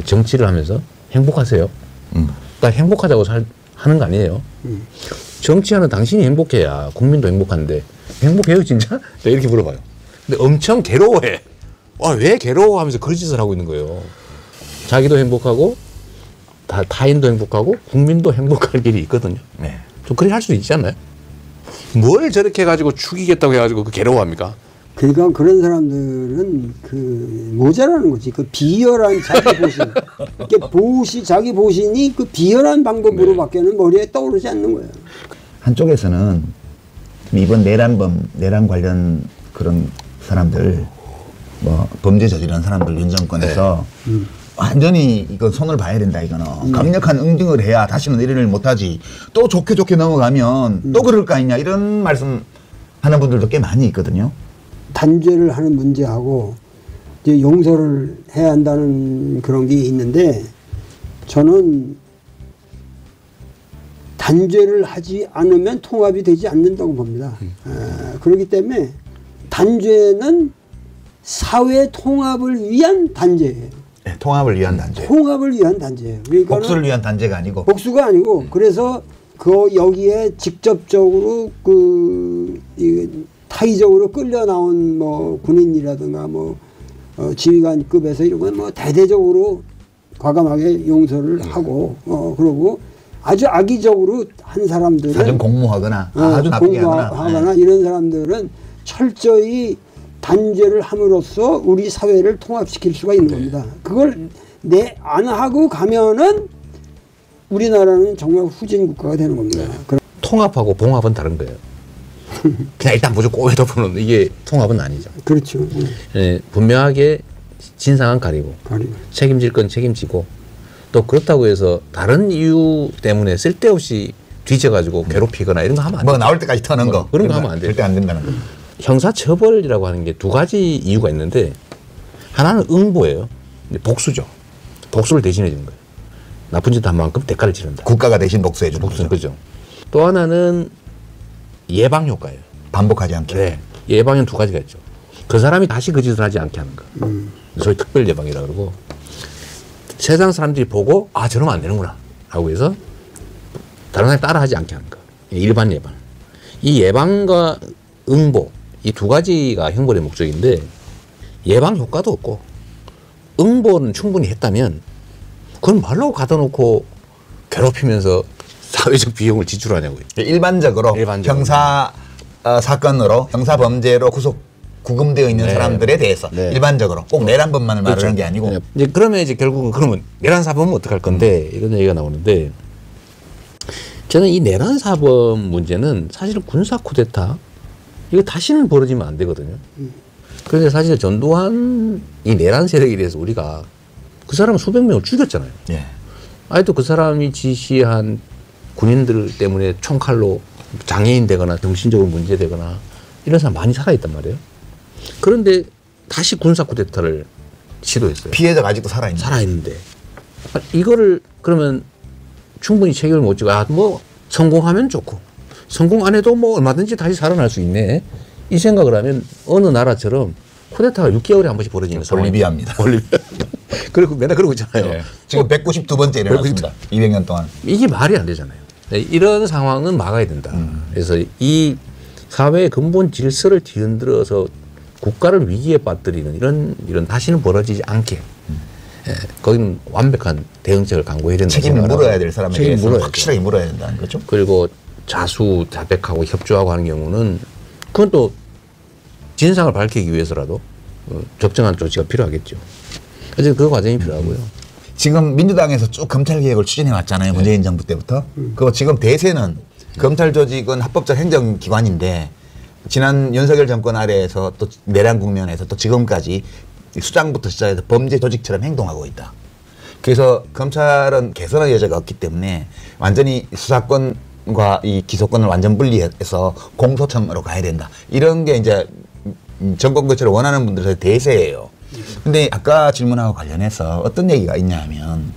정치를 하면서 행복하세요? 그러니까 행복하자고 하는 거 아니에요. 정치하는 당신이 행복해야 국민도 행복한데 행복해요 진짜? 이렇게 물어봐요. 근데 엄청 괴로워해. 왜 괴로워하면서 그런 짓을 하고 있는 거예요. 자기도 행복하고 타인도 행복하고 국민도 행복할 길이 있거든요. 네. 좀 그렇게 할 수도 있지 않나요? 뭘 저렇게 해가지고 죽이겠다고 해가지고 그 괴로워합니까? 그러니까 그런 사람들은 그 모자라는 거지. 그 비열한 자기 보신, 자기 보신이 그 비열한 방법으로밖에는 머리에 떠오르지 않는 거예요. 한쪽에서는 이번 내란 관련 그런 사람들, 뭐 범죄 저지른 사람들 윤 정권에서 완전히 이건 손을 봐야 된다. 이거는 강력한 응징을 해야 다시는 이런 일 못하지. 또 좋게 넘어가면 또 그럴 거 아니냐 이런 말씀 하는 분들도 꽤 많이 있거든요. 단죄를 하는 문제하고 이제 용서를 해야 한다는 그런 게 있는데 저는 단죄를 하지 않으면 통합이 되지 않는다고 봅니다. 그렇기 때문에 단죄는 사회 통합을 위한 단죄예요. 네, 통합을 위한 단죄. 통합을 위한 단죄예요. 그러니까 복수를 위한 단죄가 아니고. 복수가 아니고 그래서 여기에 직접적으로 타의적으로 끌려 나온 뭐 군인이라든가 뭐 지휘관급에서 이런 건 뭐 대대적으로 과감하게 용서를 하고 그러고 아주 악의적으로 한 사람들은 사전 공모하거나 아주 나쁘게 하거나 이런 사람들은 철저히 단죄를 함으로써 우리 사회를 통합시킬 수가 있는 겁니다. 그걸 안 하고 가면은 우리나라는 정말 후진 국가가 되는 겁니다. 통합하고 봉합은 다른 거예요. 그냥 일단 무조건 오해도보는 이게 통합은 아니죠. 그렇죠. 예, 분명하게 진상은 가리고 책임질 건 책임지고 또 그렇다고 해서 다른 이유 때문에 쓸데없이 뒤져가지고 괴롭히거나 이런 거 하면 안 돼요. 뭐 나올 때까지 터는 거. 그런 거 하면 안 돼요. 절대 안 된다는 거. 형사처벌이라고 하는 게 두 가지 이유가 있는데 하나는 응보예요. 복수죠. 복수를 대신해 주는 거예요. 나쁜 짓 한 만큼 대가를 치른다. 국가가 대신 복수해 주는 복수는 거죠. 그죠. 또 하나는 예방 효과예요. 반복하지 않게. 네. 예방은 두 가지가 있죠. 그 사람이 다시 그 짓을 하지 않게 하는 거. 소위 특별 예방이라고 그러고 세상 사람들이 보고 아 저러면 안 되는구나 라고 해서 다른 사람이 따라하지 않게 하는 거. 일반 예방. 이 예방과 응보 이 두 가지가 형벌의 목적인데 예방 효과도 없고 응보는 충분히 했다면 그건 말로 가다 놓고 괴롭히면서 사회적 비용을 지출하냐고요. 일반적으로 형사 사건으로 형사 범죄로 구금되어 있는 네. 사람들에 대해서 네. 일반적으로 꼭 내란범만을 그렇죠. 말하는 게 아니고 네. 이제 그러면 이제 결국은 그러면 내란 사범은 어떡할 건데 이런 얘기가 나오는데 저는 이 내란 사범 문제는 사실은 군사 쿠데타 이거 다시는 벌어지면 안 되거든요. 그런데 사실 전두환 이 내란 세력에 대해서 우리가 그 사람은 수백 명을 죽였잖아요. 예. 아직도 그 사람이 지시한 군인들 때문에 총칼로 장애인 되거나 정신적으로 문제되거나 이런 사람 많이 살아있단 말이에요. 그런데 다시 군사 쿠데타를 시도했어요. 피해자가 아직도 살아있는. 살아있는데 이거를 그러면 충분히 책임을 못 지고 뭐 성공하면 좋고 성공 안 해도 뭐 얼마든지 다시 살아날 수 있네 이 생각을 하면 어느 나라처럼 쿠데타가 6개월에 한 번씩 벌어지는 볼리비아입니다. 볼리비아. 그리고 맨날 그러고 있잖아요. 예. 지금 192번째 일어났습니다. 200년 동안. 이게 말이 안 되잖아요. 이런 상황은 막아야 된다. 그래서 이 사회의 근본 질서를 뒤흔들어서 국가를 위기에 빠뜨리는 이런 다시는 벌어지지 않게 거기는 완벽한 대응책을 강구해야 된다. 책임을 물어야 될 사람에 대해서 물어야죠. 확실하게 물어야 된다는 거죠. 그리고 자백하고 협조하고 하는 경우는 그건 또 진상을 밝히기 위해서라도 적정한 조치가 필요하겠죠. 그래서 그 과정이 필요하고요. 지금 민주당에서 쭉 검찰 개혁을 추진해 왔잖아요. 문재인 정부 때부터. 그 지금 대세는 검찰 조직은 합법적 행정기관인데 지난 윤석열 정권 아래에서 또 내란 국면에서 또 지금까지 수장부터 시작해서 범죄 조직처럼 행동하고 있다. 그래서 검찰은 개선의 여지가 없기 때문에 완전히 수사권과 이 기소권을 완전 분리해서 공소청으로 가야 된다. 이런 게 이제 정권 교체를 원하는 분들의 대세예요. 근데 아까 질문하고 관련해서 어떤 얘기가 있냐 하면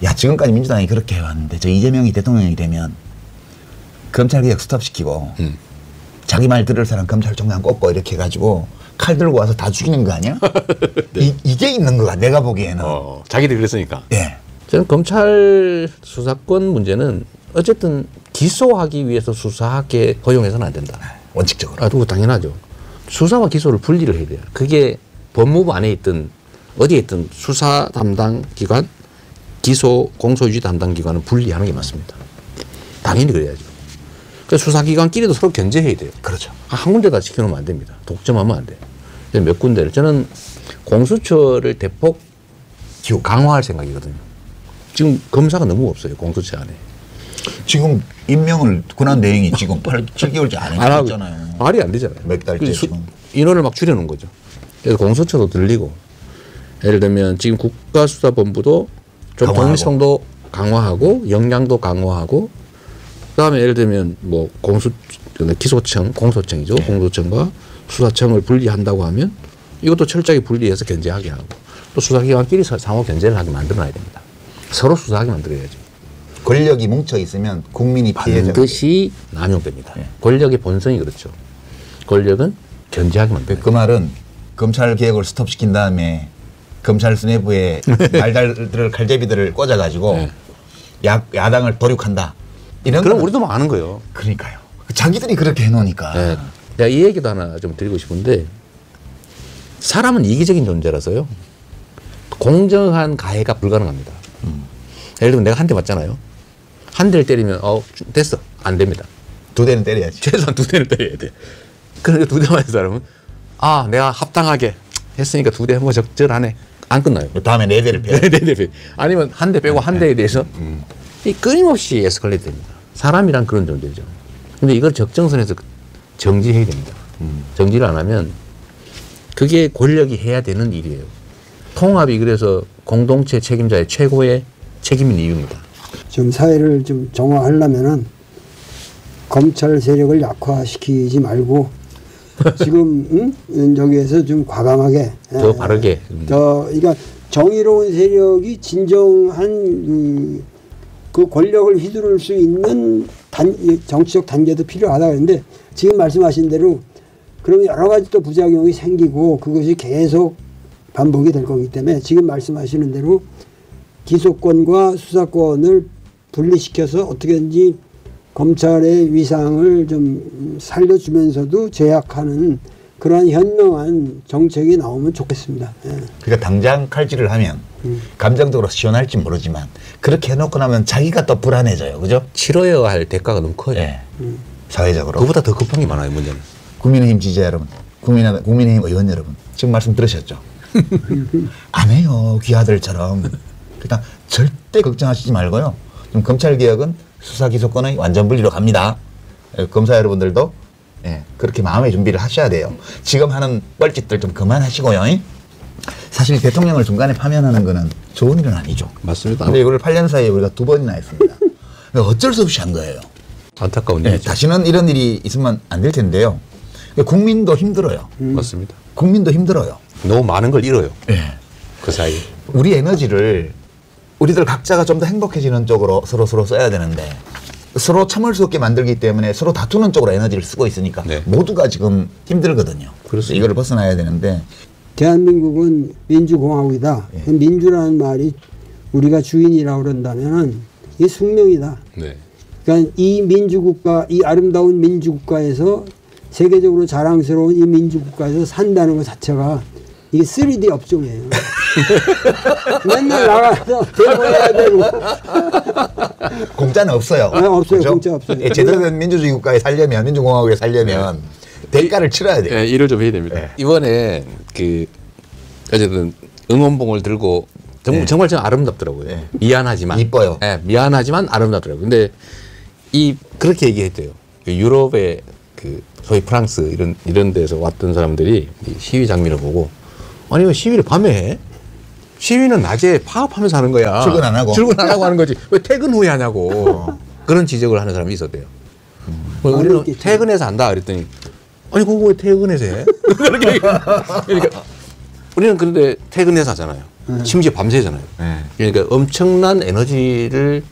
야 지금까지 민주당이 그렇게 해왔는데 저 이재명이 대통령이 되면 검찰개혁 스톱시키고 자기 말 들을 사람 검찰총장 꼽고 이렇게 해가지고 칼 들고 와서 다 죽이는 거 아니야? 네. 이게 있는 거가 내가 보기에는. 자기들이 그랬으니까. 예. 저는 검찰 수사권 문제는 어쨌든 기소하기 위해서 수사하게 허용해서는 안 된다. 원칙적으로. 그거 당연하죠. 수사와 기소를 분리를 해야 돼요. 그게 법무부 안에 있든 어디에 있든 수사 담당 기관, 기소 공소유지 담당 기관은 분리하는 게 맞습니다. 당연히 그래야죠. 그러니까 수사기관끼리도 서로 견제해야 돼요. 그렇죠. 한 군데다 지켜놓으면 안 됩니다. 독점하면 안 돼요. 몇 군데를 저는 공수처를 대폭 강화할 생각이거든요. 지금 검사가 너무 없어요. 공수처 안에. 지금 임명을 권한 대행이 지금 7개월째 안 했잖아요. 말이 안 되잖아요. 몇 달째 지금. 인원을 막 줄여놓은 거죠. 그래서 공수처도 들리고 예를 들면 지금 국가수사본부도 좀 강화하고. 독립성도 강화하고 역량도 강화하고 그다음에 예를 들면 뭐 기소청, 공소청이죠. 네. 공소청과 수사청을 분리한다고 하면 이것도 철저하게 분리해서 견제하게 하고 또 수사기관끼리 상호 견제를 하게 만들어놔야 됩니다. 서로 수사하게 만들어야죠. 권력이 뭉쳐 있으면 국민이 피해자. 반드시 남용됩니다. 네. 권력의 본성이 그렇죠. 권력은 견제하게 만듭니다. 그 말은 검찰 개혁을 스톱시킨 다음에 검찰 수뇌부에 날달들 칼제비들을 꽂아가지고 네. 야당을 도륙한다. 이런 그럼 거는 우리도 많은 거예요. 그러니까요. 자기들이 그렇게 해놓으니까. 네. 내가 이 얘기도 하나 좀 드리고 싶은데 사람은 이기적인 존재라서요. 공정한 가해가 불가능합니다. 예를 들면 내가 한 대 맞잖아요. 한 대를 때리면 됐어. 안 됩니다. 두 대는 때려야지. 최소한 두 대를 때려야 돼. 그러니까 두 대 맞은 사람은 아 내가 합당하게 했으니까 두 대 뭐 적절하네. 안 끝나요. 다음에 네 대를 빼요. 네 대. 아니면 한 대 빼고 한 대에 대해서 이 끊임없이 에스컬레이트 됩니다. 사람이란 그런 존재죠. 근데 이걸 적정선에서 정지해야 됩니다. 정지를 안 하면 그게 권력이 해야 되는 일이에요. 통합이 그래서 공동체 책임자의 최고의 책임인 이유입니다. 좀 사회를 좀 정화하려면은 검찰 세력을 약화시키지 말고 지금 저기에서 좀 과감하게 더 바르게 그러니까 정의로운 세력이 진정한 그 권력을 휘두를 수 있는 정치적 단계도 필요하다 그런데 지금 말씀하신 대로 그러면 여러 가지 또 부작용이 생기고 그것이 계속 반복이 될 거기 때문에 지금 말씀하시는 대로 기소권과 수사권을 분리시켜서 어떻게든지 검찰의 위상을 좀 살려주면서도 제약하는 그러한 현명한 정책이 나오면 좋겠습니다. 예. 그러니까 당장 칼질을 하면 감정적으로 시원할지 모르지만 그렇게 해놓고 나면 자기가 또 불안해져요. 그죠? 치러야 할 대가가 너무 커요. 예. 사회적으로. 그보다 더 급한 게 많아요. 문제는. 국민의힘 지지자 여러분, 국민의힘 의원 여러분, 지금 말씀 들으셨죠? 안 해요. 귀하들처럼. 그러니까 절대 걱정하시지 말고요. 좀 검찰개혁은 수사기소권의 완전 분리로 갑니다. 검사 여러분들도 예, 그렇게 마음의 준비를 하셔야 돼요. 지금 하는 뻘짓들 좀 그만하시고요. 사실 대통령을 중간에 파면하는 거는 좋은 일은 아니죠. 맞습니다. 근데 이걸 8년 사이에 우리가 2번이나 했습니다. 어쩔 수 없이 한 거예요. 안타까운 예, 일이죠. 다시는 이런 일이 있으면 안 될 텐데요. 국민도 힘들어요. 맞습니다. 국민도 힘들어요. 너무 많은 걸 잃어요. 예. 그 사이. 우리 에너지를 우리들 각자가 좀 더 행복해지는 쪽으로 서로 써야 되는데 서로 참을 수 없게 만들기 때문에 서로 다투는 쪽으로 에너지를 쓰고 있으니까 네. 모두가 지금 힘들거든요. 그렇습니다. 이거를 벗어나야 되는데 대한민국은 민주공화국이다. 예. 민주라는 말이 우리가 주인이라고 그런다면은 이게 숙명이다. 네. 그러니까 이 민주국가, 이 아름다운 민주국가에서 세계적으로 자랑스러운 이 민주국가에서 산다는 것 자체가 이게 3D 업종이에요. 맨날 나가서 대모해야 되고. 공짜는 없어요. 네, 없어요. 그죠? 공짜 없어요. 예, 제대로 된 민주주의 국가에 살려면 민주공화국에 살려면 대가를 치러야 돼요. 네, 일을 좀 해야 됩니다. 네. 이번에 그 어쨌든 응원봉을 들고 네. 정말 좀 아름답더라고요. 네. 미안하지만 이뻐요. 네, 미안하지만 아름답더라고요. 근데 그렇게 얘기했대요. 그 유럽의 그 소위 프랑스 이런 데서 왔던 사람들이 이 시위 장면을 보고 아니 왜 시위를 밤에 해? 시위는 낮에 파업하면서 하는 거야. 출근 안 하고. 출근 안 하고 하는 거지. 왜 퇴근 후에 하냐고. 그런 지적을 하는 사람이 있었대요. 우리는 있겠죠. 퇴근해서 한다 그랬더니 아니 그거 왜 퇴근해서 해? 그러니까 우리는 그런데 퇴근해서 하잖아요. 심지어 밤새잖아요. 네. 그러니까 엄청난 에너지를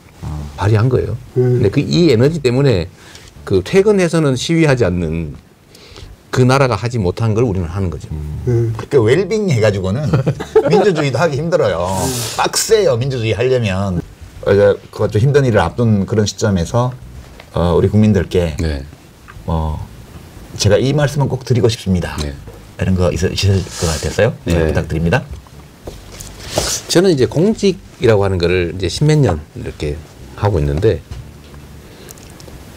발휘한 거예요. 근데 이 에너지 때문에 그 퇴근해서는 시위하지 않는 그 나라가 하지 못한 걸 우리는 하는 거죠. 그 웰빙 해가지고는 민주주의도 하기 힘들어요. 빡세요. 민주주의 하려면 그것 좀 힘든 일을 앞둔 그런 시점에서 우리 국민들께 네. 제가 이 말씀은 꼭 드리고 싶습니다. 네. 이런 거 있을 것 같았어요. 네. 네. 부탁드립니다. 저는 이제 공직이라고 하는 거를 이제 십몇 년 이렇게 하고 있는데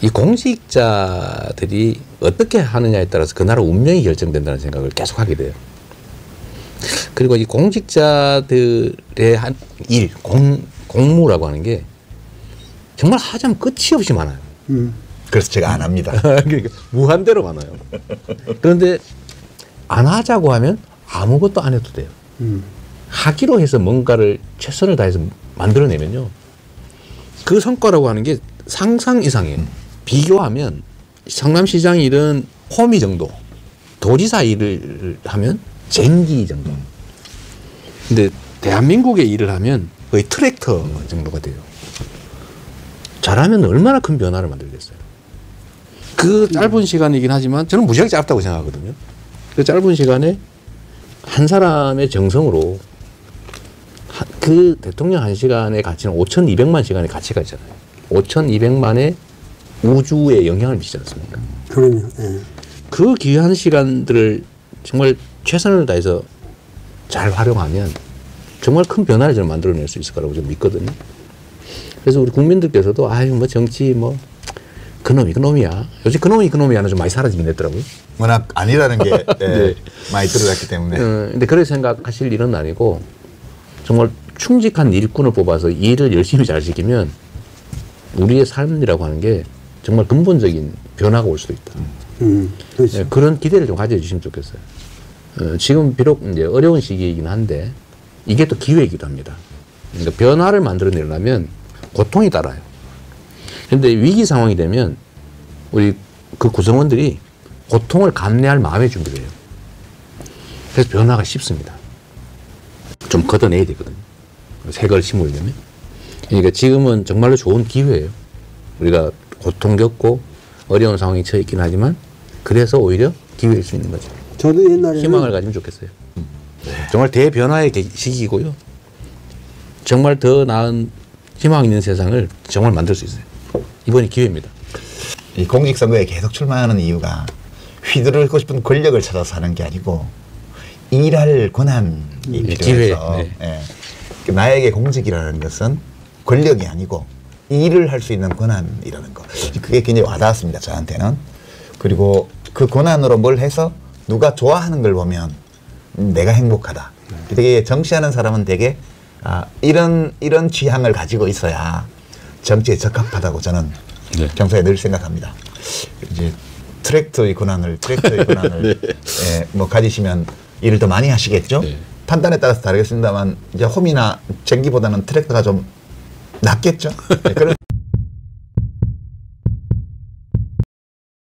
이 공직자들이 어떻게 하느냐에 따라서 그 나라 운명이 결정된다는 생각을 계속 하게 돼요. 그리고 이 공직자들의 한 일, 공무라고 하는 게 정말 하자면 끝이 없이 많아요. 그래서 제가 안 합니다. 그러니까 무한대로 많아요. 그런데 안 하자고 하면 아무것도 안 해도 돼요. 하기로 해서 뭔가를 최선을 다해서 만들어내면요. 그 성과라고 하는 게 상상 이상이에요. 비교하면 성남시장이 일은 호미 정도, 도지사 일을 하면 쟁기 정도. 근데 대한민국의 일을 하면 거의 트랙터 정도가 돼요. 잘하면 얼마나 큰 변화를 만들겠어요. 그 짧은 시간이긴 하지만 저는 무지하게 짧다고 생각하거든요. 그 짧은 시간에 한 사람의 정성으로 그 대통령 한 시간의 가치는 5,200만 시간의 가치가 있잖아요. 5,200만의 우주에 영향을 미치지 않습니까? 그럼요. 예. 그 귀한 시간들을 정말 최선을 다해서 잘 활용하면 정말 큰 변화를 저는 만들어낼 수 있을 거라고 저는 믿거든요. 그래서 우리 국민들께서도 아유 뭐 정치 뭐 그 그놈이 그놈이야. 요즘 그놈이 그놈이야는 좀 많이 사라지긴 했더라고요. 워낙 아니라는 게 예, 네. 많이 드러났기 때문에. 근데 그렇게 생각하실 일은 아니고 정말 충직한 일꾼을 뽑아서 일을 열심히 잘 시키면 우리의 삶이라고 하는 게 정말 근본적인 변화가 올 수도 있다. 그렇죠. 네, 그런 기대를 좀 가져주시면 좋겠어요. 지금 비록 이제 어려운 시기이긴 한데 이게 또 기회이기도 합니다. 그러니까 변화를 만들어내려면 고통이 따라요. 그런데 위기 상황이 되면 우리 그 구성원들이 고통을 감내할 마음의 준비를 해요. 그래서 변화가 쉽습니다. 좀 걷어내야 되거든요. 새 걸 심으려면. 그러니까 지금은 정말로 좋은 기회예요. 우리가 고통 겪고 어려운 상황에 처해 있긴 하지만 그래서 오히려 기회일 수 있는 거죠. 저도 옛날에는 희망을 가지면 좋겠어요. 정말 대변화의 시기이고요. 정말 더 나은 희망 있는 세상을 정말 만들 수 있어요. 이번이 기회입니다. 이 공직선거에 계속 출마하는 이유가 휘두르고 싶은 권력을 찾아서 하는 게 아니고 일할 권한이 필요해서 네. 예. 나에게 공직이라는 것은 권력이 아니고 일을 할 수 있는 권한이라는 거. 그게 굉장히 와닿았습니다. 저한테는. 그리고 그 권한으로 뭘 해서 누가 좋아하는 걸 보면 내가 행복하다. 되게 정치하는 사람은 되게 이런 취향을 가지고 있어야 정치에 적합하다고 저는 네. 평소에 늘 생각합니다. 이제 트랙터의 권한을 네. 예, 뭐 가지시면 일을 더 많이 하시겠죠. 네. 판단에 따라서 다르겠습니다만 이제 홈이나 전기보다는 트랙터가 좀 낫겠죠. 네, 그런